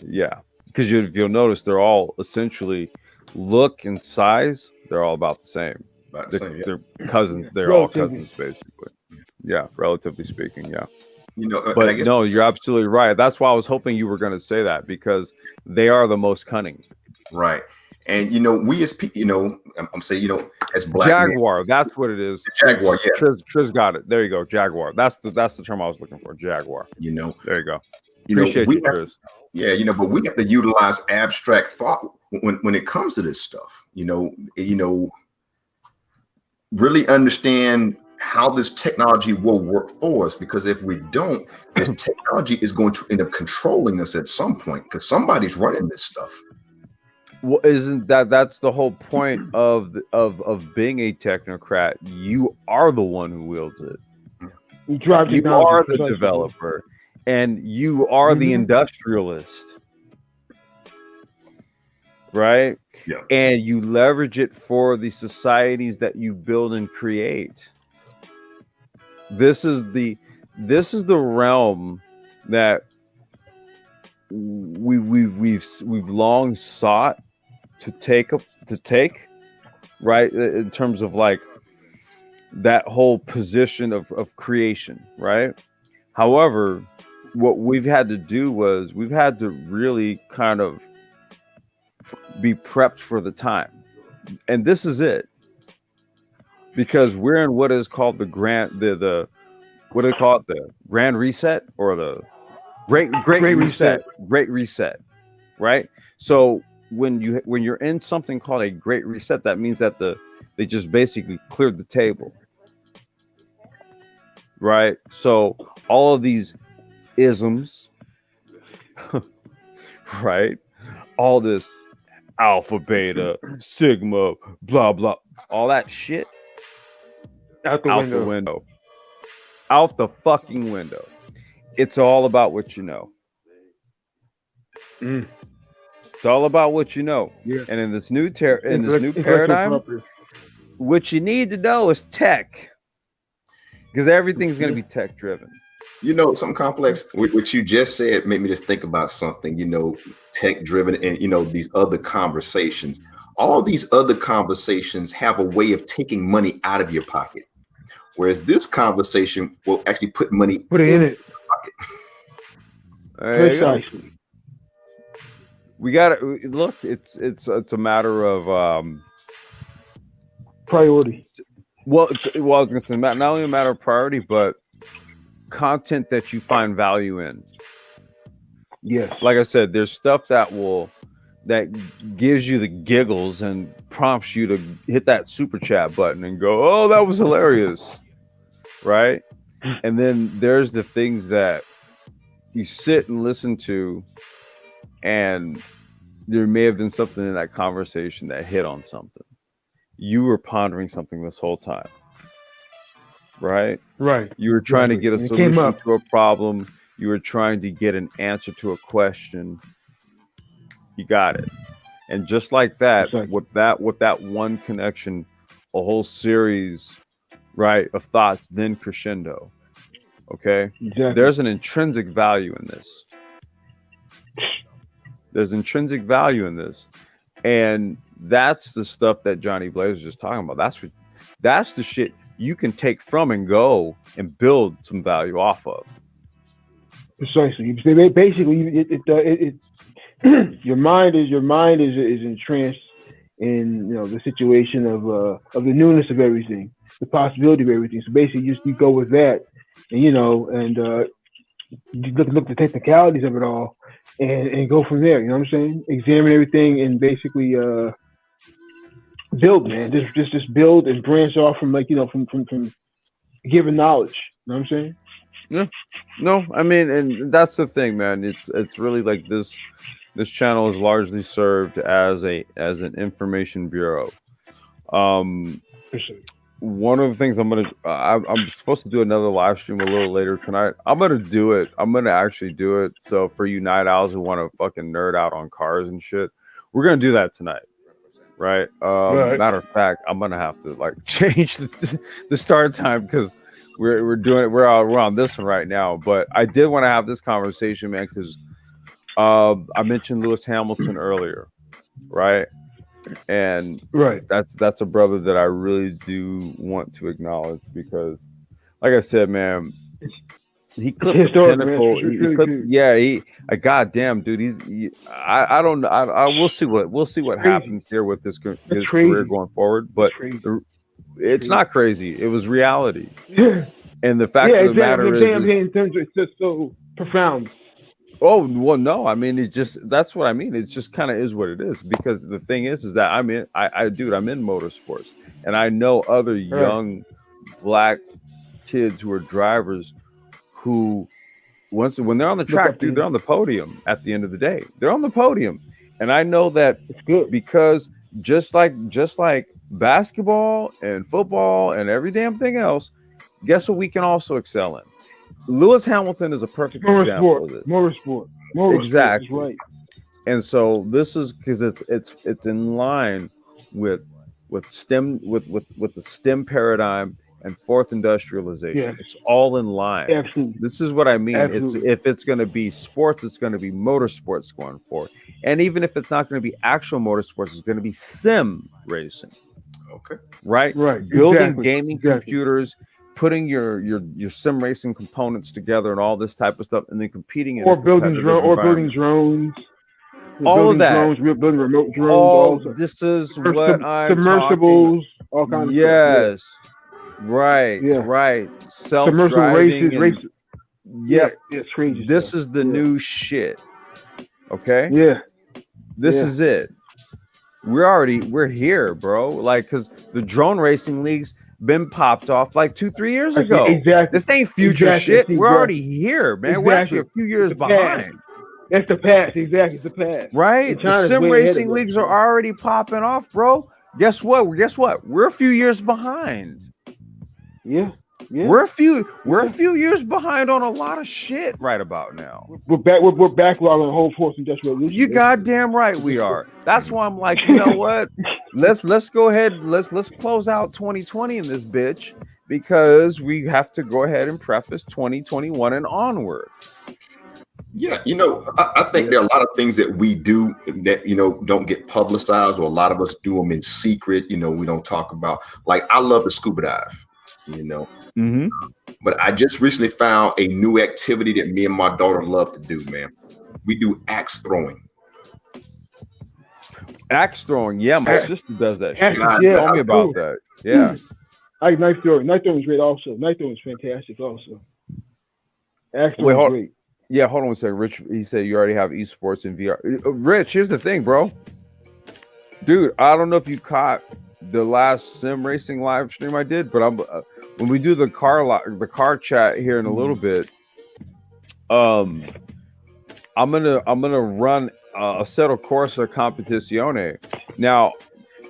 Yeah. Because if you'll notice, they're all essentially look and size. They're all about the same. They're cousins. They're all cousins, basically. Yeah, relatively speaking. Yeah. But I guess, no, you're absolutely right. That's why I was hoping you were going to say that, because they are the most cunning. Right. And we as people, I'm saying, as black Jaguar, men, that's what it is. Jaguar, yeah. Triz got it. There you go, Jaguar. That's the term I was looking for. Jaguar. There you go. Appreciate you, Triz. But we have to utilize abstract thought when it comes to this stuff. really understand how this technology will work for us, because if we don't, this technology is going to end up controlling us at some point, because somebody's running this stuff. Well, isn't that's the whole point of being a technocrat? You are the one who wields it. You drive You technology, are the precisely. developer, and you are the industrialist, right? Yeah. And you leverage it for the societies that you build and create. This is the realm that we've long sought to take, right, in terms of like that whole position of creation, right? However, what we've had to do was we've had to really kind of be prepped for the time, and this is it, because we're in what is called the what do they call it, the grand reset, or the great reset, right? So when you're in something called a great reset, that means that they just basically cleared the table, right? So all of these isms, right? All this alpha, beta, sigma, blah blah, all that shit Out the window. Out the fucking window. It's all about what you know. It's all about what you know. Yeah. And in this new paradigm, what you need to know is tech, because everything's going to be tech driven. You know, some complex, what you just said made me just think about something, you know, tech driven, and, you know, these other conversations. All these other conversations have a way of taking money out of your pocket, whereas this conversation will actually put money in your pocket. Precisely. We got to look. It's a matter of priority. Well, I was going to say not only a matter of priority, but content that you find value in. Yes. Like I said, there's stuff that gives you the giggles and prompts you to hit that super chat button and go, "Oh, that was hilarious," right? And then there's the things that you sit and listen to, and there may have been something in that conversation that hit on something. You were pondering something this whole time, right? Right. You were trying to get a solution to a problem. You were trying to get an answer to a question. You got it. And just like that, with that one connection, a whole series, right, of thoughts then crescendo. Okay? Exactly. There's an intrinsic value in this. And that's the stuff that Johnny Blaze was just talking about. That's the shit you can take from and go and build some value off of. Precisely. Basically, your mind is entranced in, you know, the situation of the newness of everything, the possibility of everything. So basically, you go with that, and you know, and you look at the technicalities of it all, and go from there. You know what I'm saying? Examine everything and basically build, man. Just build and branch off from, like, you know, from giving knowledge. You know what I'm saying? Yeah. No, I mean, and that's the thing, man. It's really like this channel is largely served as an information bureau. One of the things I'm supposed to do another live stream a little later tonight. I'm gonna do it. I'm gonna actually do it. So for you night owls who want to fucking nerd out on cars and shit, we're gonna do that tonight. Right. Right. Matter of fact, I'm gonna have to like change the start time, because we're on this one right now. But I did want to have this conversation, man, because I mentioned Lewis Hamilton earlier, right? And that's a brother that I really do want to acknowledge, because, like I said, man, he clipped the pinnacle. Goddamn, dude, I don't know. We'll see what happens here with his career going forward, but it's not crazy. It was reality. And the fact of the matter is, in terms of, it's just so profound. Oh well, no. I mean, it's just that's what I mean. It just kind of is what it is because the thing is that dude, I'm in motorsports, and I know other Right. young black kids who are drivers who once when they're on the Look track, up to dude, they're you. on the podium at the end of the day. They're on the podium, and I know that It's good. because just like basketball and football and every damn thing else, guess what we can also excel in? Lewis Hamilton is a perfect Motorsport. example of this. Motorsport. Motorsports is Exactly. right. And so this is because it's in line with with the STEM paradigm and fourth industrialization. Yes. It's all in line. Absolutely. This is what I mean. It's Absolutely. if it's going to be sports, it's going to be motorsports going forward. And even if it's not going to be actual motorsports, it's going to be sim racing, Okay. right? Right. Building Exactly. gaming Exactly. computers, putting your sim racing components together and all this type of stuff, and then competing in Or a building competitive drone. Or building environment. drones. We're All of building that. drones. We're building remote drones. All Also. this is what I'm talking. Submersibles. All kinds of stuff. Yes, right, Yeah. right. Submersible races. Self-driving and Race. yep. Yeah. It's crazy This stuff. is the new shit. Okay, Yeah. this Yeah. is it. We're here, bro. Like, cause the drone racing leagues been popped off like 2-3 years ago. Exactly. This ain't future Exactly. shit. We're Exactly. already here, man. We're actually a few years It's the past. behind. That's the past. Exactly. It's the past. Right? And The China's sim way ahead of racing us. leagues are already popping off, bro. Guess what? We're a few years behind. Yeah. Yeah. We're a few years behind on a lot of shit right about now. We're back. We're backlog on the whole fourth industrial revolution. You goddamn right we are. That's why I'm like, you know what? Let's go ahead. Let's close out 2020 in this bitch because we have to go ahead and preface 2021 and onward. Yeah, I think there are a lot of things that we do that don't get publicized, or a lot of us do them in secret. We don't talk about. Like, I love to scuba dive. Mm-hmm. But I just recently found a new activity that me and my daughter love to do, man. We do axe throwing. Axe throwing, yeah, my sister does that shit. Yeah, Tell me about that. Yeah, I like knife throwing. Knife throwing is great. Also, knife throwing is fantastic. Also, axe Wait, throwing is great. Yeah, hold on a second. Rich, he said you already have esports in VR. Rich, here's the thing, bro. Dude, I don't know if you caught the last sim racing live stream I did, but when we do the car chat here in a little bit, I'm gonna run a Assetto Corsa Competizione. Now,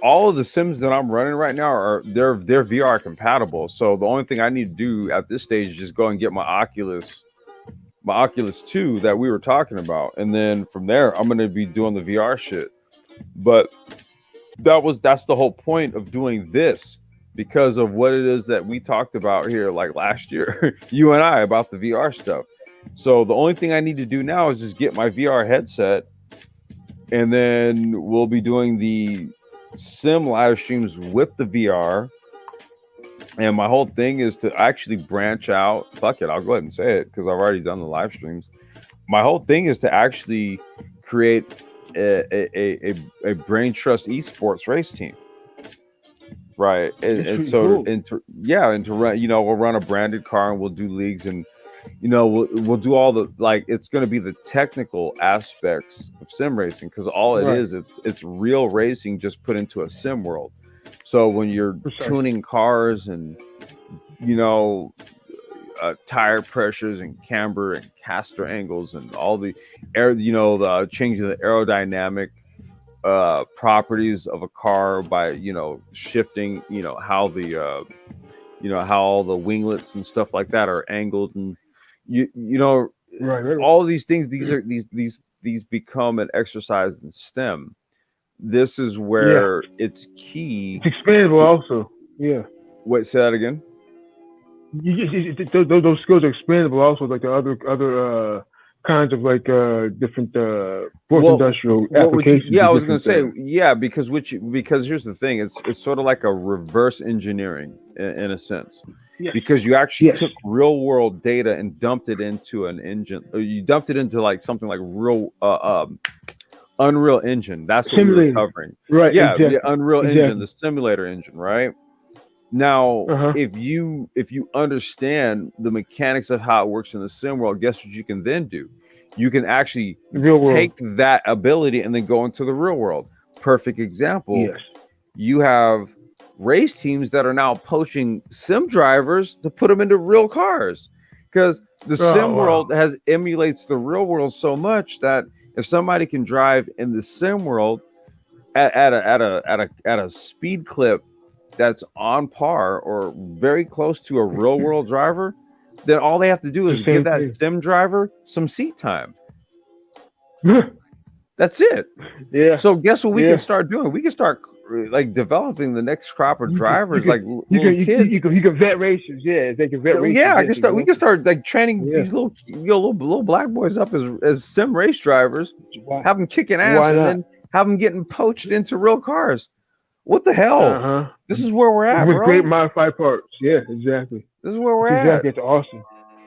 all of the sims that I'm running right now they're VR compatible. So the only thing I need to do at this stage is just go and get my Oculus 2 that we were talking about, and then from there I'm gonna be doing the VR shit. But that's the whole point of doing this, because of what it is that we talked about here like last year, you and I, about the VR stuff. So the only thing I need to do now is just get my VR headset, and then we'll be doing the sim live streams with the VR. And my whole thing is to actually branch out. Fuck it, I'll go ahead and say it because I've already done the live streams. My whole thing is to actually create a Brain Trust esports race team, right? And so, cool. to run, we'll run a branded car and we'll do leagues, and we'll do all the, like, it's going to be the technical aspects of sim racing, because all it is, it's real racing just put into a sim world. So when you're tuning cars and tire pressures and camber and caster angles and all the air, the changing the aerodynamic properties of a car by shifting how the how all the winglets and stuff like that are angled, and all of these things, these become an exercise in STEM. This is where it's key. It's expandable also. Yeah. Wait, say that again. Those skills are expandable also, like the other kinds of like different industrial applications. I was going to say, because here's the thing, it's sort of like a reverse engineering in a sense. Because you actually took real world data and dumped it into an engine. You dumped it into like something like real Unreal Engine. That's what we were covering. Right. Yeah, exactly. the Unreal Engine, the simulator engine, right? Now, if you understand the mechanics of how it works in the sim world, guess what you can then do? you can actually Real world. take that ability and then go into the real world. Perfect example. Yes. You have race teams that are now poaching sim drivers to put them into real cars, because the sim world has emulates the real world so much that if somebody can drive in the sim world at a speed clip that's on par or very close to a real world driver, then all they have to do is give that sim driver some seat time. That's it. Yeah. So guess what we can start doing? We can start like developing the next crop of drivers, like little kids. You can vet racers. Yeah, they can vet racers. Yeah, I can start. We can start like training these little black boys up as sim race drivers. Have them kicking ass, and then have them getting poached into real cars. What the hell? This is where we're at, with bro. great modified parts. Yeah, exactly. This is where we're at. It's awesome.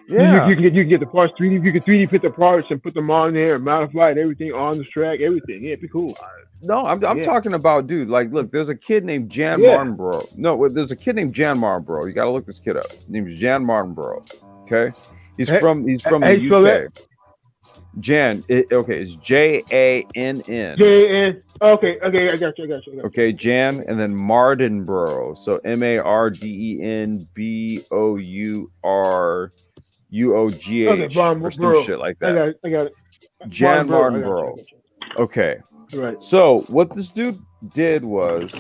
Yeah, you can get the parts 3D. You can 3D print the parts and put them on there and modify it, everything on the track, everything. Yeah, it'd be cool. No, I'm talking about, dude. Like, look, there's a kid named Jan Martinborough. No, there's a kid named Jan Martinborough. You got to look this kid up. His name is Jan Martinborough. Okay, he's from the UK. Jan, okay, it's Jann. Jan. Okay, I got you. Okay, Jan, and then Martinborough. So Mardenbourough. Or some shit like that. I got it. Jan Martinborough. Okay. Right. So what this dude did was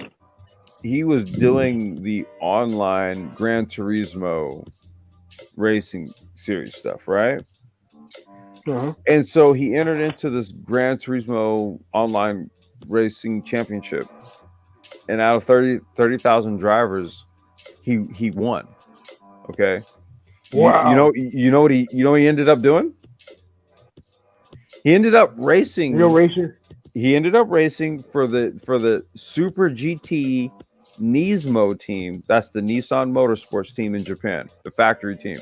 he was doing the online Gran Turismo racing series stuff, right? And so he entered into this Gran Turismo online racing championship, and out of 30,000 drivers, he won. Okay. Wow. You know what he ended up doing? He ended up racing. Real racer. He ended up racing for the Super GT Nismo team. That's the Nissan Motorsports team in Japan, the factory team.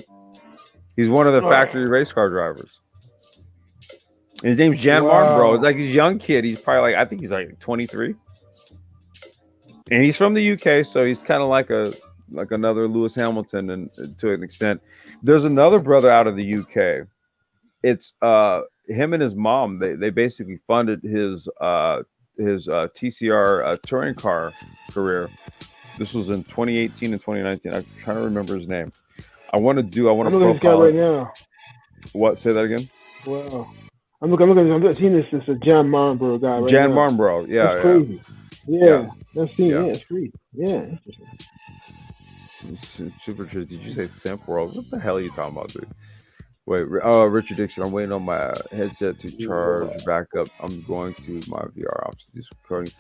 He's one of the factory race car drivers. His name's Jan Martinborough. It's like he's a young kid. He's probably like, I think he's like 23. And he's from the UK, so he's kind of like another Lewis Hamilton, and to an extent. There's another brother out of the UK. It's him and his mom. They basically funded his TCR touring car career. This was in 2018 and 2019. I'm trying to remember his name. I want to profile this guy right now. What? Say that again. Wow. I'm seeing this. It's a Jan Martinborough guy. Right Jan now. Martinborough. Yeah. That's crazy. Yeah. That's yeah. It's crazy. Yeah. Interesting. Super true. Did you say Simp World? What the hell are you talking about, dude? Wait, Richard Dixon. I'm waiting on my headset to charge back up. I'm going to my VR office. This recording.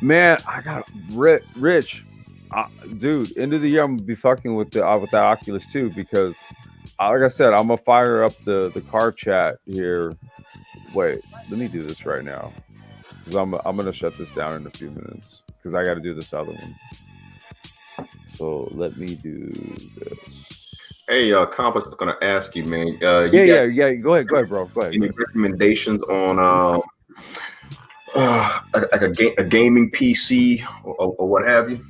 Man, I got Rich, dude. End of the year, I'm gonna be fucking with the Oculus too, because, like I said, I'm gonna fire up the car chat here. Wait, let me do this right now, because I'm gonna shut this down in a few minutes, because I got to do this other one. So let me do this. Hey, Compass, I'm gonna ask you, man. Yeah. Go ahead, bro. Go ahead. Any recommendations on like a gaming PC or what have you?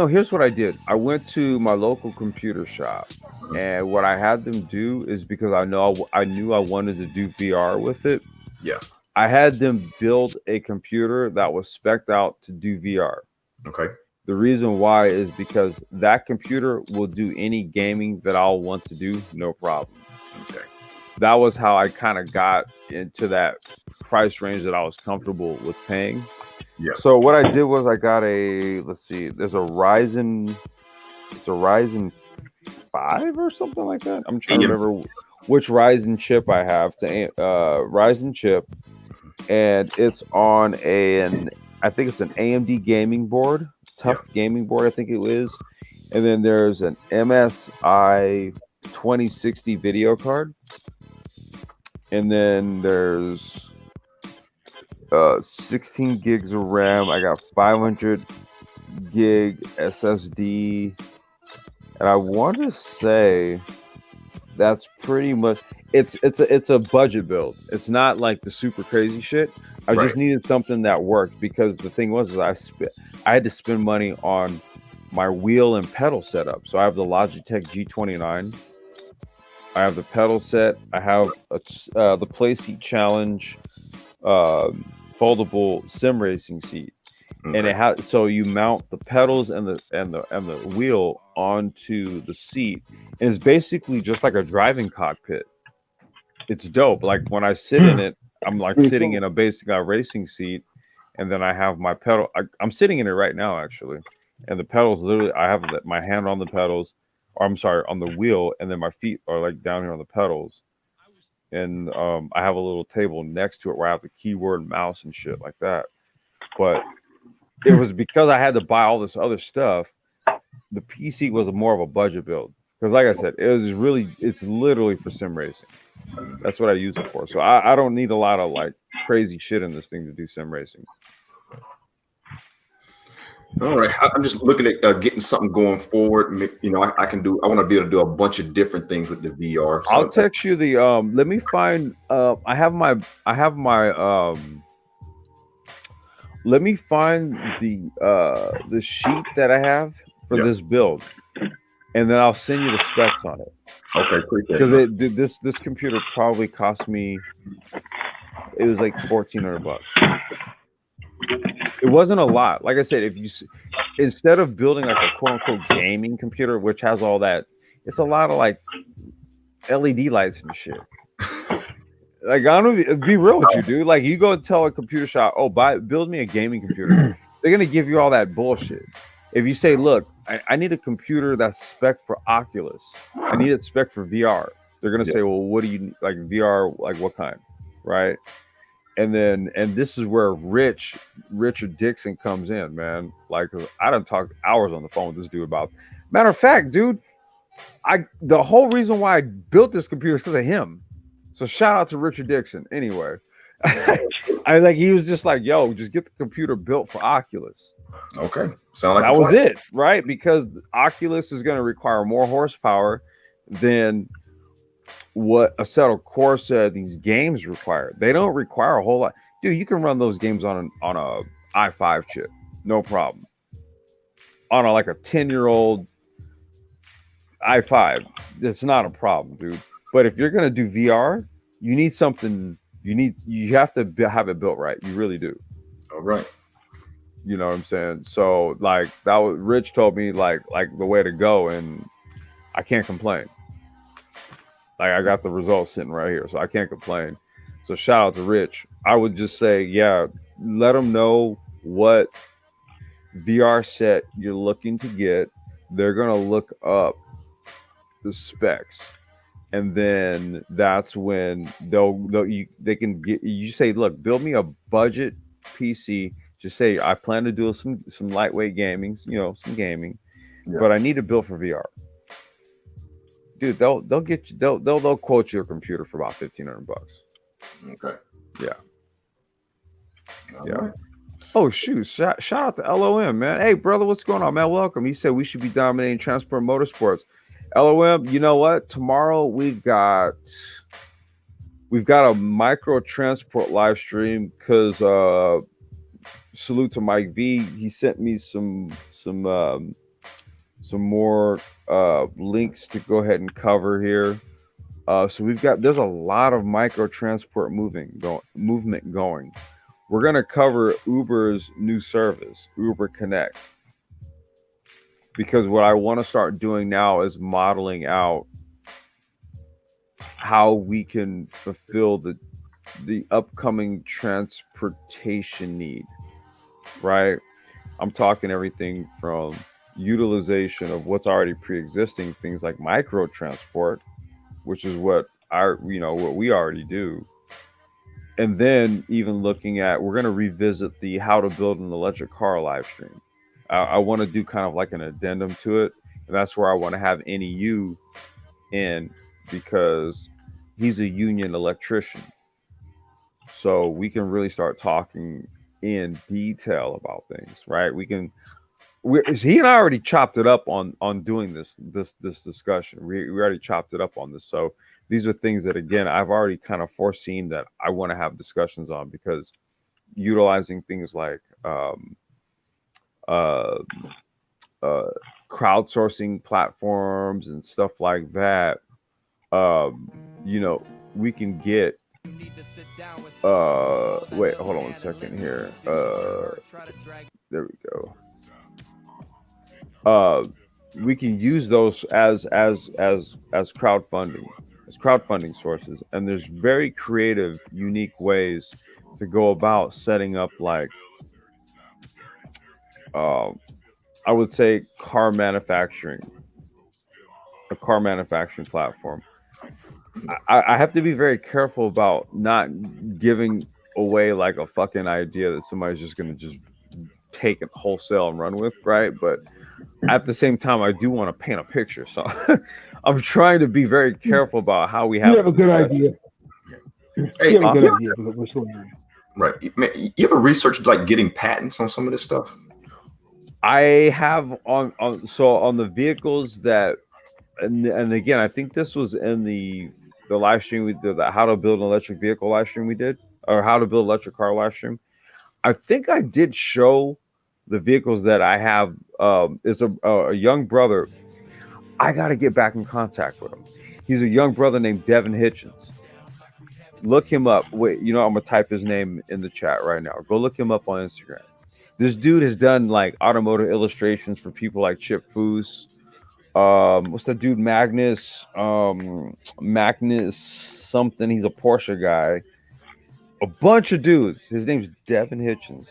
Here's what I did. I went to my local computer shop, and what I had them do is, because I knew I wanted to do VR with it. Yeah. I had them build a computer that was spec'd out to do VR. Okay. The reason why is because that computer will do any gaming that I'll want to do, no problem. Okay. That was how I kind of got into that price range that I was comfortable with paying. Yeah. So what I did was I got there's a Ryzen 5 or something like that. I'm trying to remember which Ryzen chip I have. It's a Ryzen chip, and it's on I think it's an AMD gaming board. Tough gaming board, I think it is. And then there's an MSI 2060 video card. And then there's 16 gigs of RAM. I got 500 gig SSD. And I want to say that's pretty much it's a budget build. It's not like the super crazy shit. I just needed something that worked, because the thing was I had to spend money on my wheel and pedal setup. So I have the Logitech G29, I have the pedal set. I have the Play Seat Challenge foldable sim racing seat, and Okay. it has so you mount the pedals and the wheel onto the seat, and it's basically just like a driving cockpit. It's dope. Like when I sit in it, I'm like Pretty sitting cool. in a basic racing seat, and then I have my pedal. I'm sitting in it right now, actually, and the pedals literally. I have my hand on the pedals, or I'm sorry, on the wheel, and then my feet are like down here on the pedals, and I have a little table next to it where I have the keyboard, mouse, and shit like that. But it was because I had to buy all this other stuff. The PC was more of a budget build because, like I said, it's literally for sim racing. That's what I use it for. So I don't need a lot of like crazy shit in this thing to do sim racing. All right. I'm just looking at getting something going forward. You know, I can do. I want to be able to do a bunch of different things with the VR. I'll So text you the let me find I have my let me find the sheet that I have for yeah. this build, and then I'll send you the specs on it. Okay. Appreciate Because it. this computer probably cost me, it was like $1,400. It wasn't a lot. Like I said, instead of building like a quote unquote gaming computer, which has all that, it's a lot of like LED lights and shit. Like I don't be real with you, dude. Like you go tell a computer shop, oh, build me a gaming computer. They're gonna give you all that bullshit. If you say, look, I need a computer that's spec for Oculus, I need it spec for VR. They're gonna say, well, what do you like VR? Like what kind, right? And this is where Richard Dixon comes in, man. Like I done talked hours on the phone with this dude about. Matter of fact, dude, the whole reason why I built this computer is because of him. So shout out to Richard Dixon. Anyway, he was just like, yo, just get the computer built for Oculus. Okay. Sound like that was it, right? Because Oculus is going to require more horsepower than what Assetto Corsa these games require. They don't require a whole lot. Dude, you can run those games on a i5 chip, no problem. On like a 10-year-old i5, it's not a problem, dude. But if you're gonna do VR, you need something. You have to have it built right. You really do. All right. You know what I'm saying? So like that was Rich told me like the way to go, and I can't complain. Like I got the results sitting right here, so I can't complain. So shout out to Rich. I would just say, yeah, let them know what VR set you're looking to get. They're gonna look up the specs, and then that's when they can get you say, look, build me a budget PC. Just say I plan to do some lightweight gaming, some gaming, but I need a build for VR. Dude, they'll get you. They'll quote your computer for about $1,500. Okay. Yeah. All yeah. Right. Oh shoot! Shout out to LOM, man. Hey brother, what's going on, man? Welcome. He said we should be dominating transport motorsports. LOM, you know what? Tomorrow we've got a micro transport live stream because salute to Mike V. He sent me some more links to go ahead and cover here. So there's a lot of micro transport movement going. We're gonna cover Uber's new service, Uber Connect, because what I want to start doing now is modeling out how we can fulfill the upcoming transportation need. Right? I'm talking everything from utilization of what's already pre-existing, things like micro transport, which is what what we already do. And then even looking at, we're going to revisit the how to build an electric car live stream. I want to do kind of like an addendum to it. And that's where I want to have NEU in, because he's a union electrician. So we can really start talking in detail about things, right? He and I already chopped it up on doing this discussion. We already chopped it up on this. So these are things that, again, I've already kind of foreseen that I want to have discussions on, because utilizing things like crowdsourcing platforms and stuff like that, you know, we can get wait, hold on one second here. There we go. Uh we can use those as crowdfunding sources, and there's very creative, unique ways to go about setting up like um I would say a car manufacturing platform. I have to be very careful about not giving away like a fucking idea that somebody's just gonna just take it wholesale and run with, right? But at the same time, I do want to paint a picture, so I'm trying to be very careful about how we You have have the a good discussion. idea. Hey, You have a good you idea of what's going on. right? Man, you ever researched like getting patents on some of this stuff? I have on the vehicles that, and again, I think this was in the live stream we did, the how to build an electric vehicle live stream we did, or how to build electric car live stream. I think I did show the vehicles that I have. It's a young brother. I got to get back in contact with him. He's a young brother named Devin Hitchens. Look him up. Wait, you know, I'm gonna type his name in the chat right now. Go look him up on Instagram. This dude has done like automotive illustrations for people like Chip Foose. What's that dude? Magnus something. He's a Porsche guy. A bunch of dudes. His name's Devin Hitchens.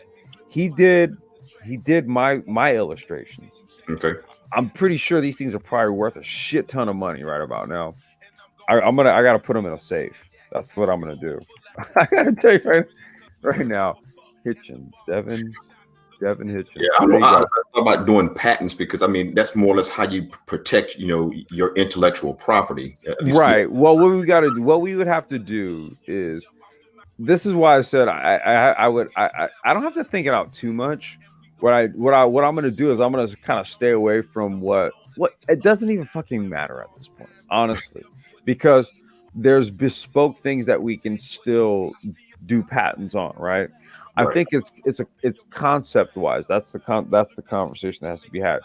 He did my illustrations. Okay. I'm pretty sure these things are probably worth a shit ton of money right about now. I gotta put them in a safe. That's what I'm gonna do. I gotta tell you right now, Hitchens, Devin Hitchens. Yeah, There you I go. thought about doing patents because I mean that's more or less how you protect, your intellectual property. At least, Right. Well, what we got to do, what we would have to do is, this is why I said I don't have to think it out too much. What I'm gonna do is I'm gonna kind of stay away from what it doesn't even fucking matter at this point, honestly, because there's bespoke things that we can still do patents on, right? I right, think it's concept wise. That's the conversation that has to be had.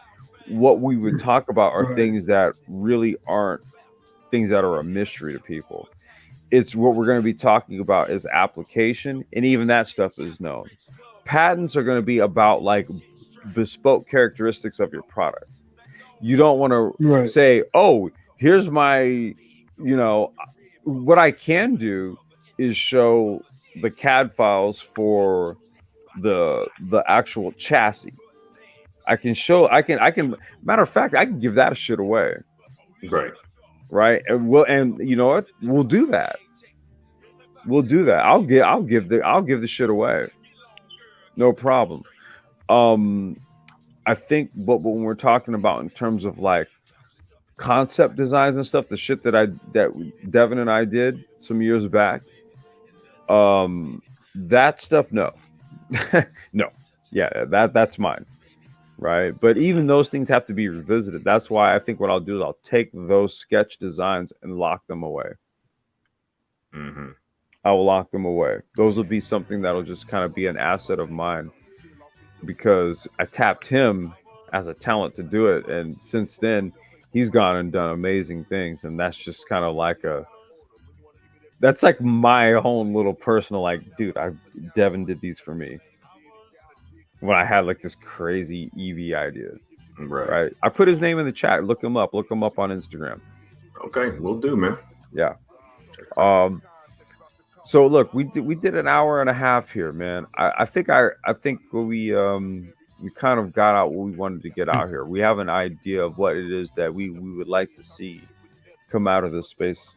What we would talk about are Right. things that really aren't things that are a mystery to people. It's what we're going to be talking about is application, and even that stuff is known. Patents are going to be about like bespoke characteristics of your product. You don't want to Right. say, "Oh, here's my," what I can do is show the CAD files for the actual chassis. I can matter of fact, I can give that shit away, right. right? And you know what? We'll do that. We'll do that. I'll give the shit away. No problem. Um I think what when we're talking about in terms of like concept designs and stuff, the shit that Devin and I did some years back, that stuff, no. No. Yeah, that's mine. Right. But even those things have to be revisited. That's why I think what I'll do is I'll take those sketch designs and lock them away. Hmm. I will lock them away. Those will be something that'll just kind of be an asset of mine because I tapped him as a talent to do it. And since then, he's gone and done amazing things. And that's just kind of like that's like my own little personal, like, dude, Devin did these for me when I had like this crazy EV idea. Right. Right. I put his name in the chat. Look him up. Look him up on Instagram. Okay, we'll do, man. Yeah. So look, we did an hour and a half here, man. I think we kind of got out what we wanted to get out here. We have an idea of what it is that we would like to see come out of this space,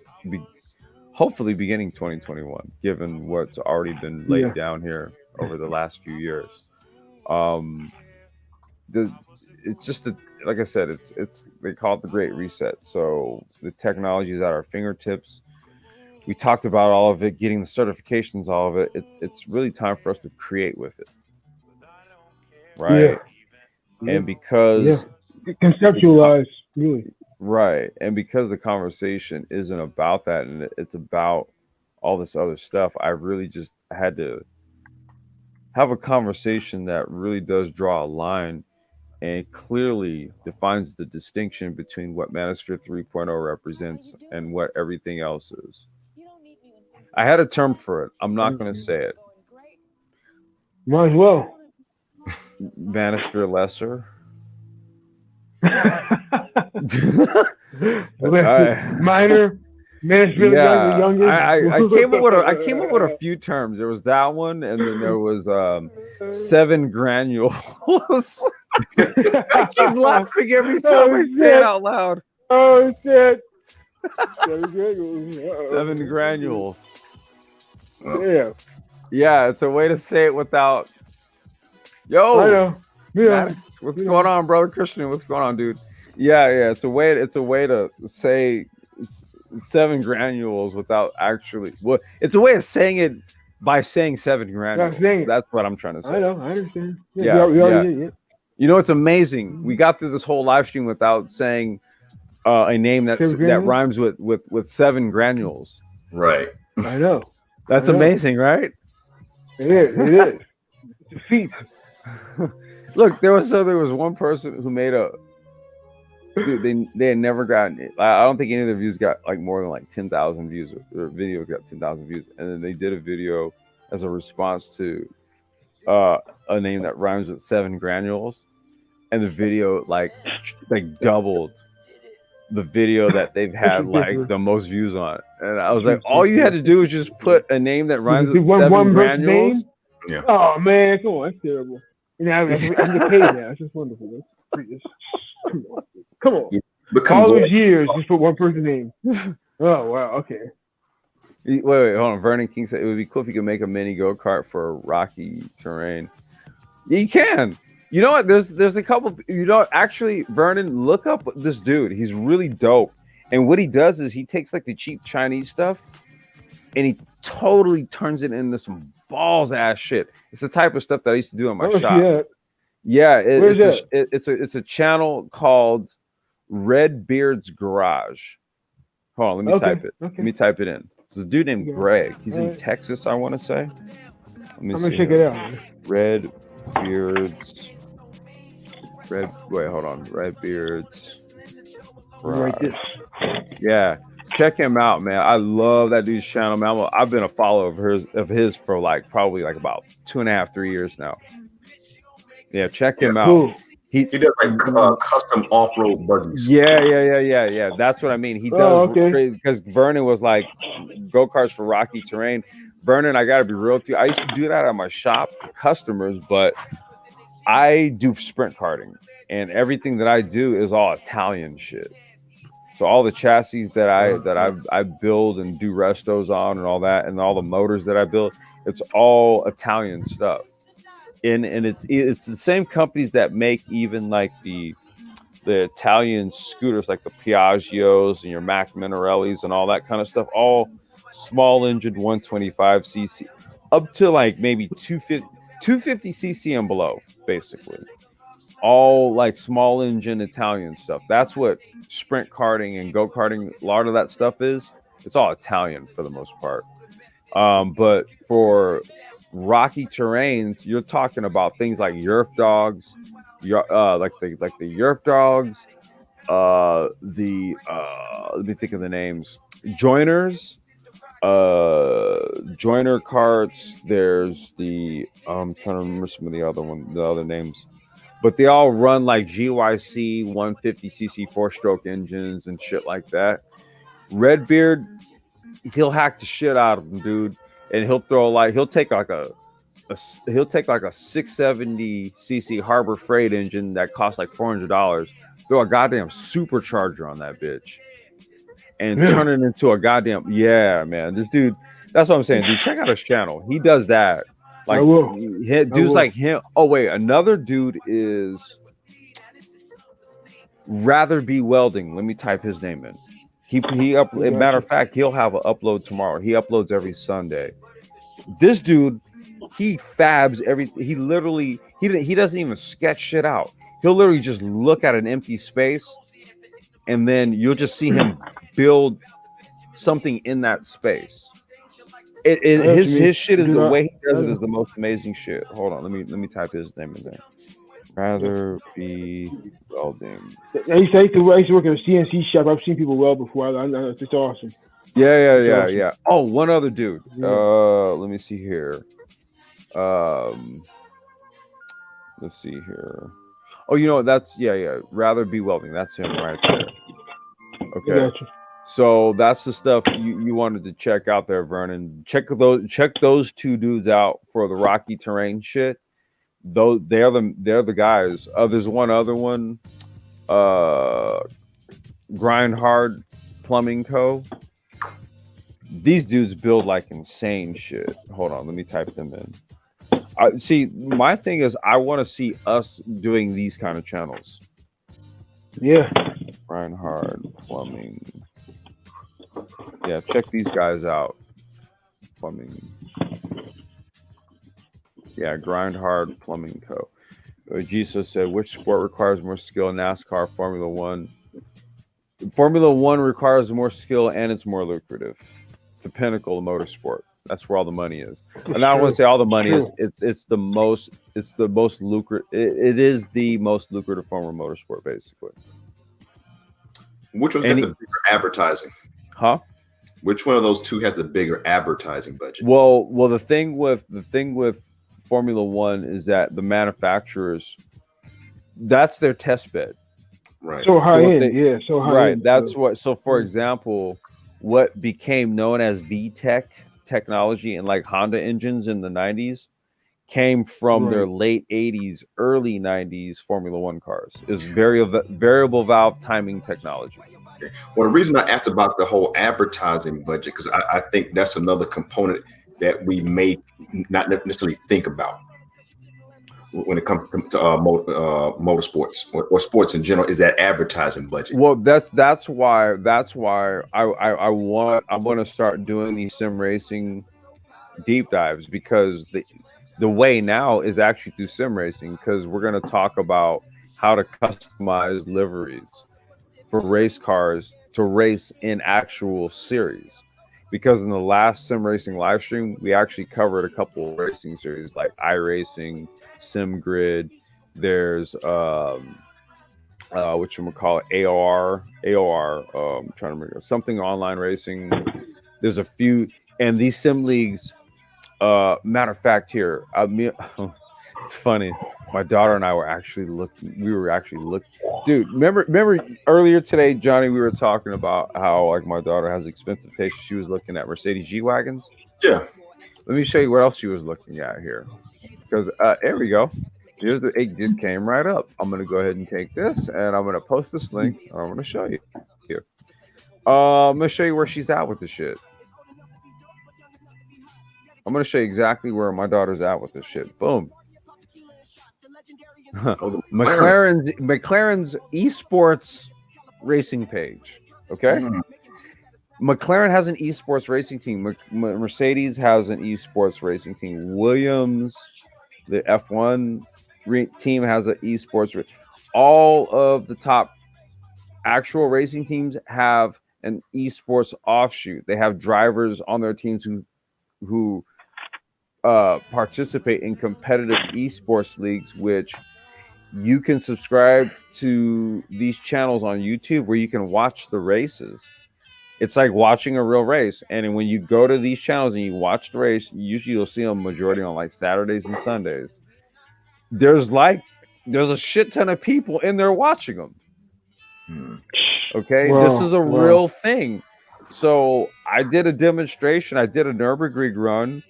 hopefully beginning 2021, given what's already been laid Yeah. down here over the last few years. Um, the it's just like I said, it's they call it the Great Reset. So the technology is at our fingertips. We talked about all of it, getting the certifications, all of it. It's really time for us to create with it, right? Yeah. And because Conceptualize, really. right, and because the conversation isn't about that, and it's about all this other stuff, I really just had to have a conversation that really does draw a line and clearly defines the distinction between what Manosphere 3.0 represents and what everything else is. I had a term for it. I'm not going to say it. Might as well. Manosphere lesser. Minor, Manosphere Yeah, youngest. I came up with a few terms. There was that one, and then there was 7 granules. I keep laughing every time I say it out loud. Oh shit! 7 granules. Yeah, Yeah, it's a way to say it without. I Yo, know. Yeah, Maddox, what's going on, brother Christian? What's going on, dude? Yeah, yeah. It's a way to say 7 granules without actually. Well, it's a way of saying it by saying 7 granules. saying it. That's what I'm trying to say. I know. I understand. Yeah, we already did. Yeah. You know, it's amazing. We got through this whole live stream without saying a name that rhymes with 7 granules. Right. I know. That's amazing, right? It is. It is. It's a feat. Look, there was one person who made a. Dude, they had never gotten it. I don't think any of their views got like more than like 10,000 views. Their videos got 10,000 views, and then they did a video as a response to a name that rhymes with 7 granules, and the video like doubled the video that they've had like the most views on. And I was like, all you had to do is just put a name that rhymes with 7 granules. Yeah. Oh man, come on, that's terrible. You know, I can get paid now. It's just wonderful. Come on. All those years, just put one person's name. Oh wow, okay. Wait, hold on. Vernon King said it would be cool if you could make a mini go-kart for rocky terrain. Yeah, you can. You know what? There's a couple. You know, actually, Vernon, look up this dude. He's really dope. And what he does is he takes like the cheap Chinese stuff, and he totally turns it into some balls ass shit. It's the type of stuff that I used to do in my shop. Yeah, it's a channel called Redbeard's Garage. Hold on, let me type it. Let me type it in. It's a dude named Greg. He's in Texas, I want to say. I'm gonna check it out. Redbeard's. Wait, hold on. Redbeard's Garage. Yeah, check him out, man. I love that dude's channel, man. I've been a follower of his for like probably like about 2.5, 3 years now. Yeah, check him out. Cool. He does like custom off-road buggies. Yeah. That's what I mean. He does because Vernon was like go-karts for rocky terrain. Vernon, I gotta be real with you. I used to do that at my shop for customers, but I do sprint karting, and everything that I do is all Italian shit. So all the chassis that I build and do restos on and all that, and all the motors that I build, it's all Italian stuff. And it's the same companies that make even like the Italian scooters, like the Piaggios and your Mac Minarellis and all that kind of stuff, all small engine 125 cc up to like maybe 250 cc and below, basically. All like small engine Italian stuff. That's what sprint karting and go-karting, a lot of that stuff is. It's all Italian for the most part. But for rocky terrains, you're talking about things like Yerf dogs, like the Yerf dogs, let me think of the names, joiners, joiner carts. There's the I'm trying to remember some of the other names, but they all run like GYC 150cc 4-stroke engines and shit like that. Redbeard, he'll hack the shit out of them, dude. And he'll take like a 670cc Harbor Freight engine that costs like $400, throw a goddamn supercharger on that bitch, and turn it into a goddamn man. This dude, that's what I'm saying, dude. Check out his channel. He does that. Like dudes like him. Oh wait, another dude is Rather Be Welding. Let me type his name in. Matter of fact, he'll have an upload tomorrow. He uploads every Sunday. This dude, he fabs everything. He literally he doesn't even sketch shit out. He'll literally just look at an empty space, and then you'll just see him build something in that space. His shit is the way he does it is the most amazing shit. Hold on, let me type his name in there. Rather be welding. I used to work in a CNC shop. I've seen people weld before. I know it's awesome. It's awesome. Yeah. Oh, one other dude. Yeah. Let me see here. Um, let's see here. Oh, you know what? That's yeah. Rather be welding. That's him right there. I Okay. got you. So that's the stuff you wanted to check out there, Vernon. Check those two dudes out for the rocky terrain shit. Those they're the guys. There's one other one. Grind Hard Plumbing Co. These dudes build like insane shit. Hold on, let me type them in. See, my thing is, I want to see us doing these kind of channels. Yeah. Grind Hard Plumbing. Yeah, check these guys out. Plumbing. Yeah, Grind Hard Plumbing Co. Jesus said, which sport requires more skill? NASCAR, Formula One. Formula One requires more skill and it's more lucrative. It's the pinnacle of motorsport. That's where all the money is. And I don't want to say all the money is. It's the most lucrative. It is the most lucrative form of motorsport, basically. Which one's got the bigger advertising? Huh? Which one of those two has the bigger advertising budget? Well, the thing with Formula One is that the manufacturers, that's their test bed. Right. So high end, so high right. end. That's what. So, for example, what became known as VTEC technology and like Honda engines in the 90s came from their late 80s, early 90s Formula One cars. Is variable valve timing technology. Okay. Well, the reason I asked about the whole advertising budget, because I think that's another component that we may not necessarily think about when it comes to motorsports or sports in general, is that advertising budget. Well, that's why I want to start doing these sim racing deep dives, because the way now is actually through sim racing, because we're going to talk about how to customize liveries for race cars to race in actual series. Because in the last sim racing live stream, we actually covered a couple of racing series like iRacing, SimGrid. There's what you call it, AOR. I'm trying to remember something online racing. There's a few, and these sim leagues. Matter of fact, here, it's funny. My daughter and I were actually looking. Dude, remember earlier today, Johnny, we were talking about how like my daughter has expensive taste. She was looking at Mercedes G-Wagons. Yeah. Let me show you what else she was looking at here. Because there we go. It just came right up. I'm going to go ahead and take this, and I'm going to post this link. And I'm going to show you. I'm going to show you where she's at with the shit. I'm going to show you exactly where my daughter's at with this shit. Boom. McLaren's esports racing page. Okay. McLaren has an esports racing team. Mercedes has an esports racing team. Williams, the F1 team, has an esports. All of the top actual racing teams have an esports offshoot. They have drivers on their teams who participate in competitive esports leagues, which you can subscribe to these channels on YouTube where you can watch the races. It's like watching a real race. And when you go to these channels and you watch the race, usually you'll see them majority on like Saturdays and Sundays. There's a shit ton of people in there watching them. Okay. Wow, this is a real thing. So I did a demonstration. I did a Nürburgring run.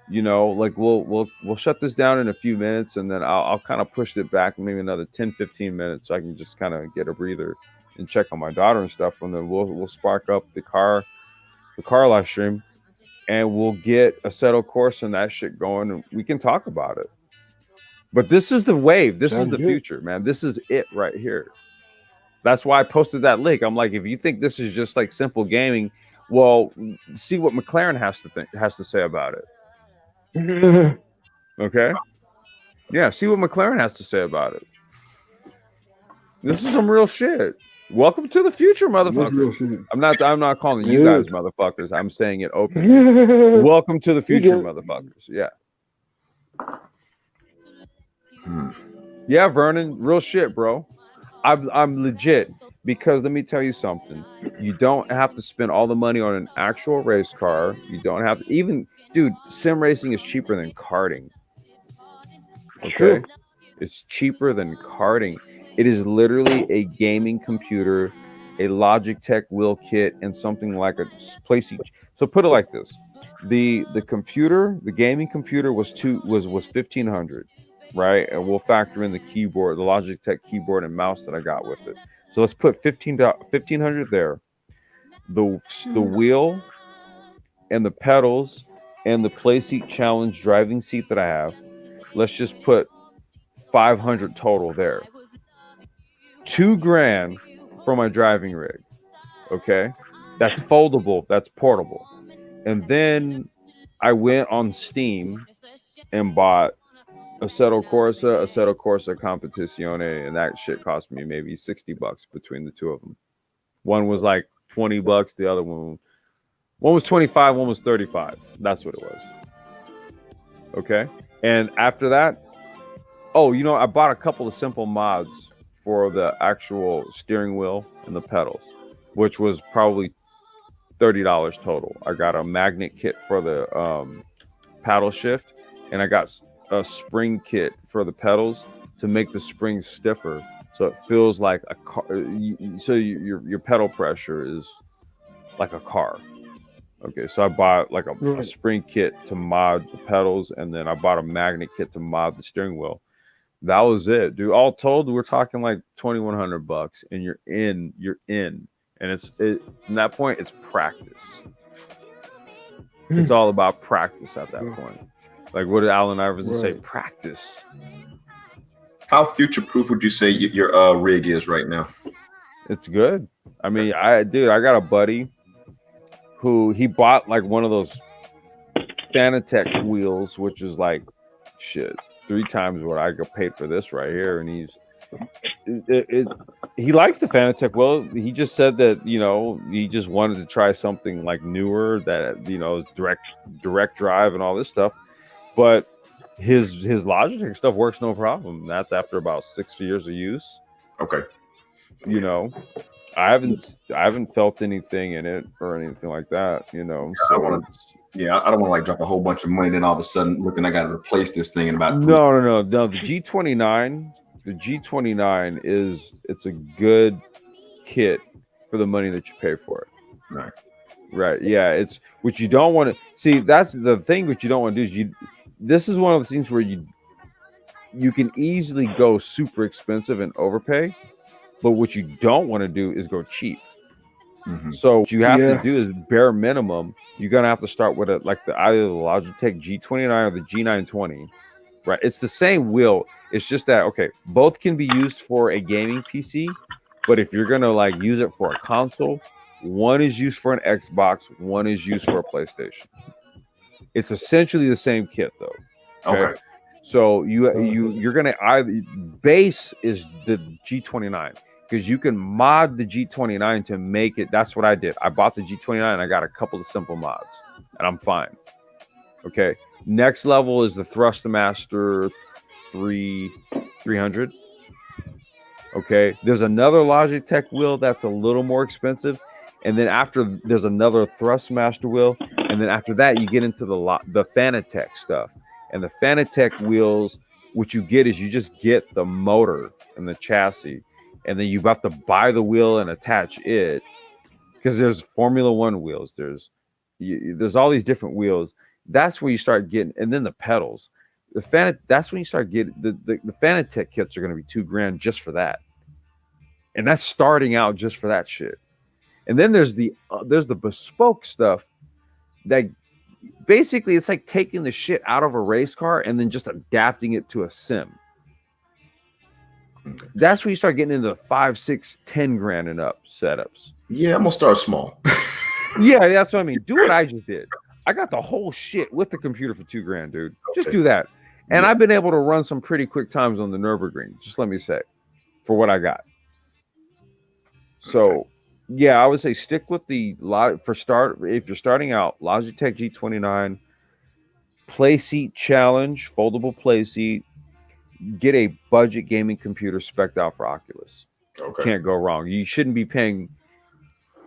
You know, like we'll shut this down in a few minutes, and then I'll kind of push it back maybe another 10-15 minutes so I can just kind of get a breather and check on my daughter and stuff, and then we'll spark up the car live stream, and we'll get a settled course and that shit going, and we can talk about it. But this is the wave. This is the future, man. This is it right here. That's why I posted that link. I'm like, if you think this is just like simple gaming, well, see what McLaren has to say about it. Okay. Yeah, see what McLaren has to say about it. This is some real shit. Welcome to the future, motherfuckers. I'm not calling you guys motherfuckers. I'm saying it openly. Welcome to the future, motherfuckers. Yeah. Yeah, Vernon, real shit, bro. I'm legit, because let me tell you something. You don't have to spend all the money on an actual race car. You don't have to even, dude. Sim racing is cheaper than karting. True. Okay, it's cheaper than karting. It is literally a gaming computer, a Logitech wheel kit, and something like a place. So put it like this: the computer, the gaming computer was 1,500, right? And we'll factor in the keyboard, the Logitech keyboard and mouse that I got with it. So let's put 1,500 there. The wheel and the pedals and the playseat challenge driving seat that I have. Let's just put 500 total there. $2,000 for my driving rig. Okay. That's foldable. That's portable. And then I went on Steam and bought Assetto Corsa Competizione, and that shit cost me maybe $60 between the two of them. One was like $20, the other one was 25, one was 35. That's what it was. Okay. And after that, I bought a couple of simple mods for the actual steering wheel and the pedals, which was probably $30 total. I got a magnet kit for the paddle shift, and I got a spring kit for the pedals to make the springs stiffer, so it feels like a car. So your pedal pressure is like a car. Okay, so I bought like a spring kit to mod the pedals, and then I bought a magnet kit to mod the steering wheel. That was it, dude. All told, we're talking like $2,100, and you're in. And from that point, it's practice. It's all about practice at that point. Like, what did Allen Iverson say? Practice. How future-proof would you say your rig is right now? It's good. I mean, I got a buddy who he bought like one of those Fanatec wheels, which is like shit 3 times what I got paid for this right here, and he likes the Fanatec. Well, he just said that he just wanted to try something like newer that is direct drive and all this stuff, but his Logitech stuff works no problem. That's after about 6 years of use. Okay. I haven't felt anything in it or anything like that. So I don't want to like drop a whole bunch of money, then all of a sudden looking I got to replace this thing in about No. The G29, it's a good kit for the money that you pay for it. Right. Yeah. It's what you don't want to see. That's the thing. What you don't want to do is this is one of the things where you can easily go super expensive and overpay, but what you don't want to do is go cheap. Mm-hmm. So what you have to do is bare minimum. You're gonna have to start with either the Logitech G29 or the G920. Right, it's the same wheel. It's just that both can be used for a gaming PC, but if you're gonna use it for a console, one is used for an Xbox, one is used for a PlayStation. It's essentially the same kit though. Okay. So you're gonna either base is the G29. Because you can mod the G29 to make it. That's what I did. I bought the G29 and I got a couple of simple mods, and I'm fine. Okay. Next level is the Thrustmaster 300. Okay. There's another Logitech wheel that's a little more expensive, and then after there's another Thrustmaster wheel, and then after that you get into the Fanatec stuff. And the Fanatec wheels, what you get is you just get the motor and the chassis. And then you have to buy the wheel and attach it, because there's Formula One wheels. There's all these different wheels. That's where you start getting, and then the pedals. That's when you start getting the Fanatec kits are going to be $2,000 just for that, and that's starting out just for that shit. And then there's the bespoke stuff that basically it's like taking the shit out of a race car and then just adapting it to a sim. That's when you start getting into the 5, 6, 10 grand and up setups. Yeah, I'm gonna start small. Yeah, that's what I mean. Do what I just did. I got the whole shit with the computer for $2,000, dude. Just do that. And I've been able to run some pretty quick times on the Nürburgring, just let me say, for what I got. So yeah, I would say stick with if you're starting out, Logitech G29, Playseat Challenge, foldable playseat. get a budget gaming computer spec'd out for Oculus. Okay. Can't go wrong. You shouldn't be paying.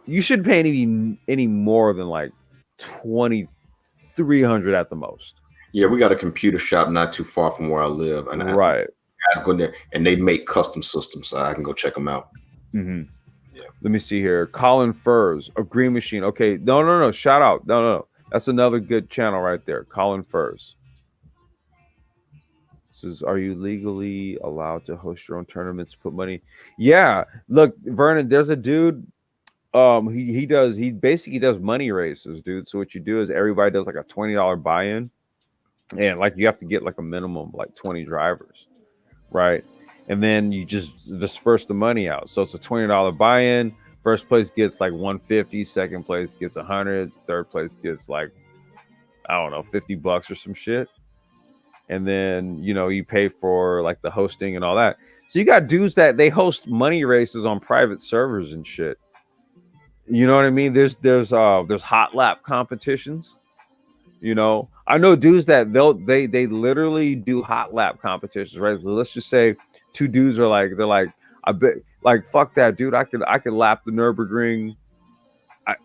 You shouldn't pay any more than like 2,300 at the most. Yeah, we got a computer shop not too far from where I live, and Right. I go in there, and they make custom systems, so I can go check them out. Mm-hmm. Yeah. Let me see here. Colin Furs, a Green Machine. Okay, no. Shout out. No. That's another good channel right there. Colin Furs. Says, are you legally allowed to host your own tournaments? Put money. Yeah. Look, Vernon, there's a dude. He basically does money races, dude. So what you do is everybody does like a $20 buy-in, and like you have to get like a minimum of like 20 drivers, right? And then you just disperse the money out. So it's a $20 buy-in. First place gets like 150, second place gets 100, third place gets like, I don't know, $50 or some shit. And then, you know, you pay for like the hosting and all that. So you got dudes that they host money races on private servers and shit. You know what I mean? There's hot lap competitions. You know, I know dudes that they literally do hot lap competitions, right? So let's just say two dudes are like, they're like, I bet, like, fuck that, dude. I could lap the Nürburgring,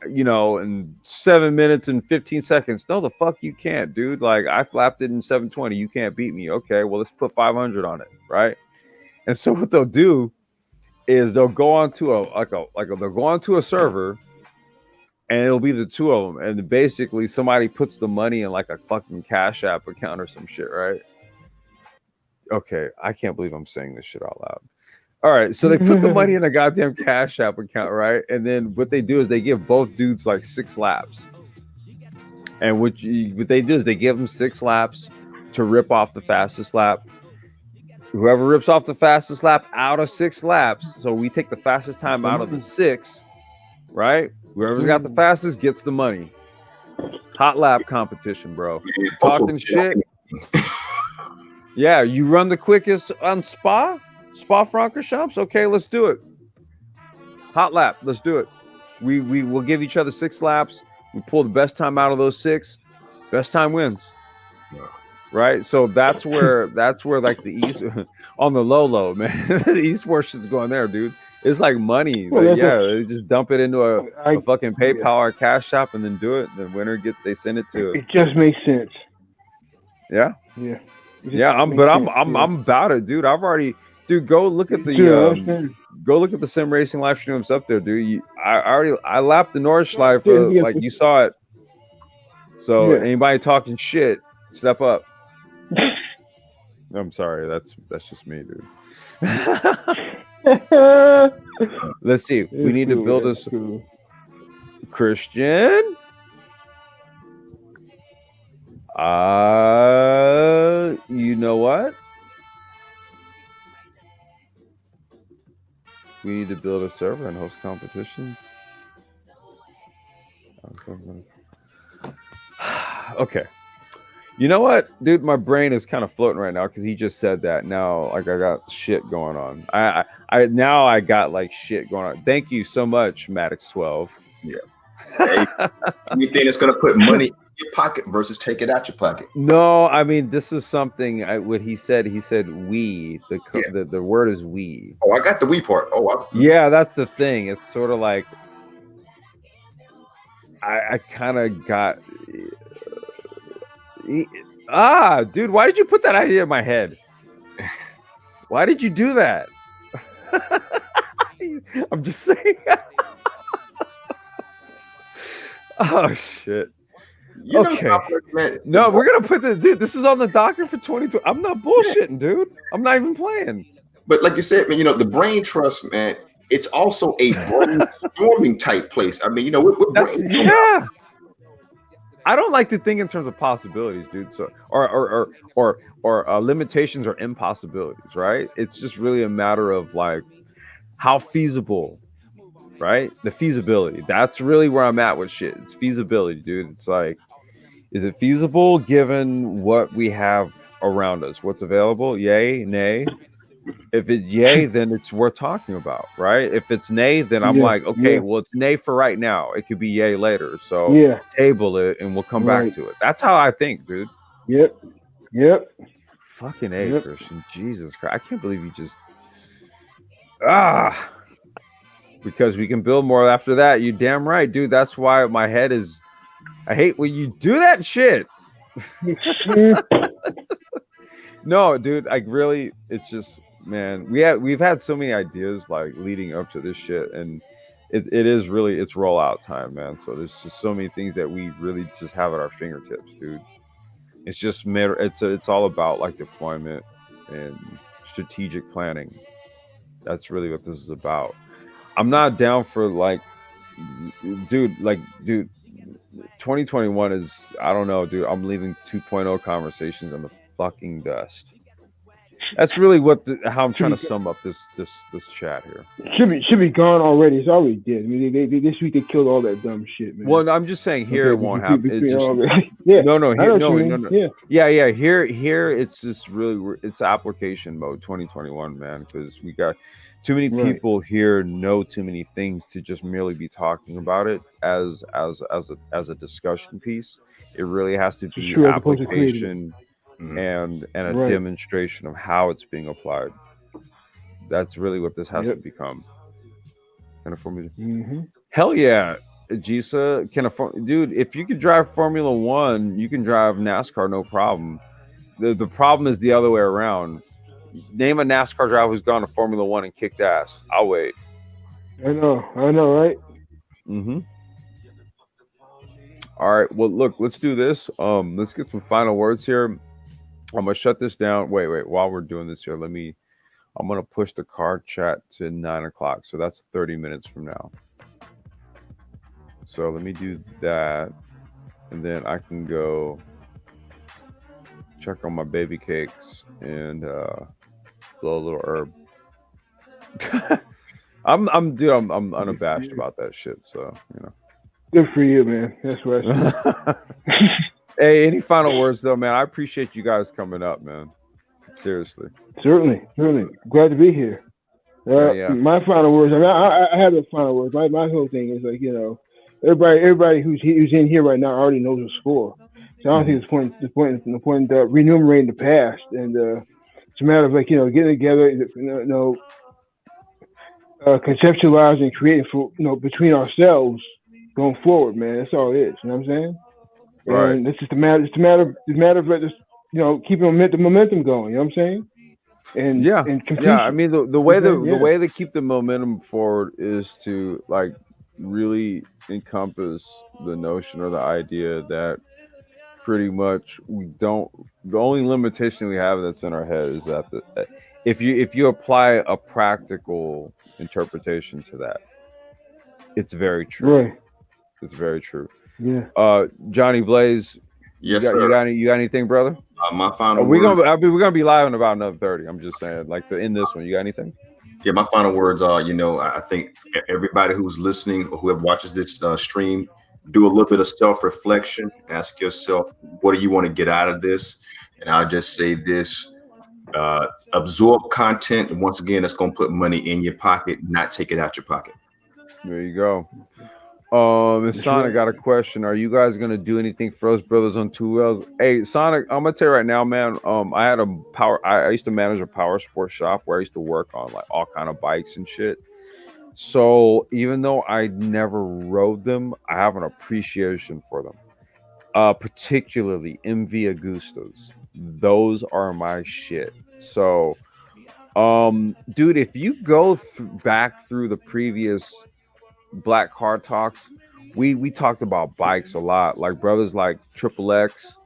you know, in 7 minutes and 15 seconds. No, the fuck you can't, dude. Like, I flapped it in 720. You can't beat me. Okay, well, let's put 500 on it, right? And so what they'll do is they'll go onto they'll go onto a server, and it'll be the two of them, and basically somebody puts the money in like a fucking Cash App account or some shit, right? Okay, I can't believe I'm saying this shit out loud. All right, so they put the money in a goddamn Cash App account, right? And then what they do is they give both dudes like 6 laps, and what they do is they give them 6 laps to rip off the fastest lap. Whoever rips off the fastest lap out of 6 laps, so we take the fastest time out of the 6, right? Whoever's got the fastest gets the money. Hot lap competition, bro. Talking shit. Yeah, you run the quickest on Spa-Francorchamps. Okay, let's do it. Hot lap, let's do it. We will give each other 6 laps. We pull the best time out of those 6. Best time wins. Right, so that's where like the East on the low, man. The esports shit's going there, dude. It's like money. Well, they just dump it into a fucking PayPal or Cash App and then do it. The winner they send it to. It just makes sense. Yeah. I'm about it, dude. I've already, dude. Go look at the sim racing live streams up there, dude. I lapped the Nordschleife, like you saw it. So anybody talking shit, step up. I'm sorry, that's just me, dude. Let's see. We need to build us Christian. You know what? We need to build a server and host competitions. Okay. You know what, dude? My brain is kind of floating right now because he just said that. Now, like, I got shit going on. I got like shit going on. Thank you so much, Maddox 12. Yeah. Hey, anything that's gonna put money in your pocket versus take it out your pocket. No, I mean, this is something. What he said. He said we. The word is we. Oh, I got the we part. Yeah, that's the thing. It's sort of like I kind of got. Dude, why did you put that idea in my head? Why did you do that? I'm just saying. Oh shit. Okay. No, we're gonna put this, dude. This is on the docket for 2020. I'm not bullshitting, dude. I'm not even playing. But like you said, man, the brain trust, man, it's also a brainstorming type place. I mean, yeah. I don't like to think in terms of possibilities, dude. So or limitations or impossibilities, right? It's just really a matter of like how feasible, right? The feasibility. That's really where I'm at with shit. It's feasibility, dude. It's like, is it feasible given what we have around us? What's available? Yay, nay. If it's yay, then it's worth talking about, right? If it's nay, then I'm like, okay, well, it's nay for right now. It could be yay later. So table it and we'll come back to it. That's how I think, dude. Yep. Fucking A, Yep. Christian. Jesus Christ. I can't believe you just ah because we can build more after that. You damn right, dude. That's why my head is I hate when you do that shit. No, dude, like really, it's just man, we've had so many ideas like leading up to this shit, and it is really it's rollout time, man. So there's just so many things that we really just have at our fingertips, dude. It's just matter. It's all about like deployment and strategic planning. That's really what this is about. I'm not down for dude. 2021 is I don't know, dude. I'm leaving 2.0 conversations in the fucking dust. That's really how I'm should trying to be sum up this chat here. should be gone already. It's already dead. I mean, they this week they killed all that dumb shit, man. Well, I'm just saying here Okay, it won't happen. It's between just all that. Yeah, no, I know here, what no, you no, mean. no. Yeah, Yeah. Here it's just really it's application mode 2021, man, because we got too many right. people here know too many things to just merely be talking about it as a discussion piece. It really has to It's be true as opposed to creating it. application Mhm. and a Right. demonstration of how it's being applied. That's really what this has to Yep. become. Kind of formula. Mm-hmm. Hell yeah, Jisa can dude. If you could drive Formula One, you can drive NASCAR, no problem. The problem is the other way around. Name a NASCAR driver who's gone to Formula One and kicked ass. I'll wait. I know, right? Mm-hmm. All right. Well, look, let's do this. Let's get some final words here. I'm gonna shut this down. Wait. While we're doing this here, I'm gonna push the card chat to 9 o'clock. So that's 30 minutes from now. So let me do that, and then I can go check on my baby cakes and blow a little herb. I'm unabashed about that shit. So Good for you, man. That's what I see. Hey, any final words though, man? I appreciate you guys coming up, man. Seriously. Certainly. Glad to be here. Yeah. My final words. I mean, I have the final words. My whole thing is like everybody who's in here right now already knows the score. So I don't think it's the point renumerating the past, and it's a matter of getting together, conceptualizing and creating for between ourselves going forward, man. That's all it is. You know what I'm saying? Right. And it's just a matter. It's a matter of just keeping the momentum going. You know what I'm saying? And Yeah. and completion. Yeah. I mean the way the Yeah. way to keep the momentum forward is to like really encompass the notion or the idea that pretty much we don't the only limitation we have that's in our head is that if you apply a practical interpretation to that, it's very true. Right. It's very true. Yeah. Johnny Blaze, Yes, you sir. got anything, brother? My final We're word. we're gonna be live in about another 30. I'm just saying, like in this one, you got anything? Yeah, my final words are, I think everybody who's listening or whoever watches this stream, do a little bit of self-reflection. Ask yourself, what do you want to get out of this? And I'll just say this: absorb content, and once again, that's going to put money in your pocket, not take it out your pocket. There you go. Miss Sonic got a question. Are you guys gonna do anything for us brothers on 2Ls? Hey, Sonic, I'm gonna tell you right now, man. I had I used to manage a power sports shop where I used to work on like all kind of bikes and shit. So even though I never rode them, I have an appreciation for them. Particularly MV Agustas. Those are my shit. So, dude, if you go back through the previous Black Car Talks, we talked about bikes a lot. Like brothers like Triple X,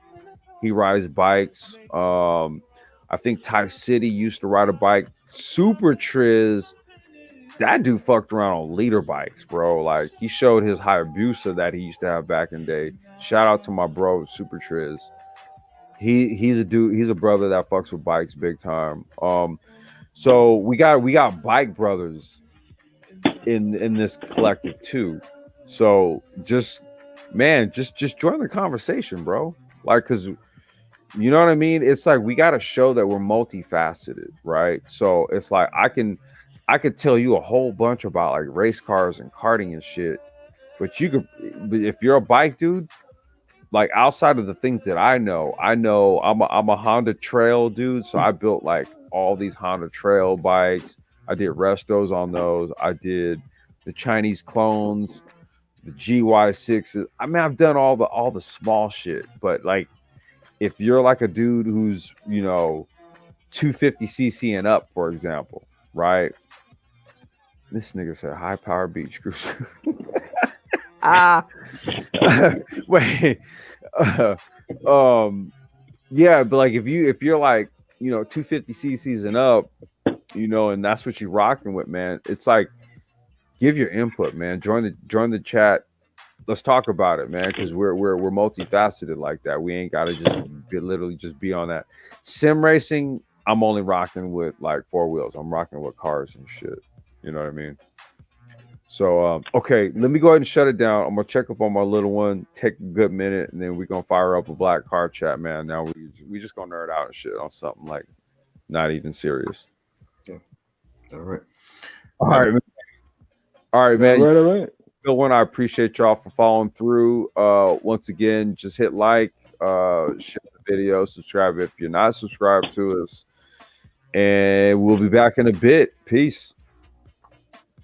he rides bikes. I think Ty City used to ride a bike. Super Triz, that dude fucked around on leader bikes, bro. Like he showed his Hayabusa that he used to have back in the day. Shout out to my bro Super Triz. He's a dude. He's a brother that fucks with bikes big time. So we got bike brothers in this collective too. So just join the conversation, bro. Like, cause you know what I mean? It's like we gotta show that we're multifaceted, right? So it's like I could tell you a whole bunch about like race cars and karting and shit, but if you're a bike dude, like outside of the things that I know I'm a Honda Trail dude, so I built like all these Honda Trail bikes. I did restos on those. I did the Chinese clones, the GY6s. I mean, I've done all the small shit, but like if you're like a dude who's 250cc and up, for example, right? This nigga said high power beach cruiser. Ah, wait. Uh, yeah, but like if you're like 250ccs and up, and that's what you're rocking with, man. It's like give your input, man. Join the chat. Let's talk about it, man, because we're multifaceted like that. We ain't gotta literally just be on that. Sim racing, I'm only rocking with like four wheels. I'm rocking with cars and shit. You know what I mean? So okay, let me go ahead and shut it down. I'm gonna check up on my little one, take a good minute, and then we're gonna fire up a black car chat, man. Now we just gonna nerd out and shit on something like not even serious. Yeah. All right. All right, man. All right, man. All right. Bill, one, I appreciate y'all for following through. Once again, just hit like, share the video, subscribe if you're not subscribed to us, and we'll be back in a bit. Peace.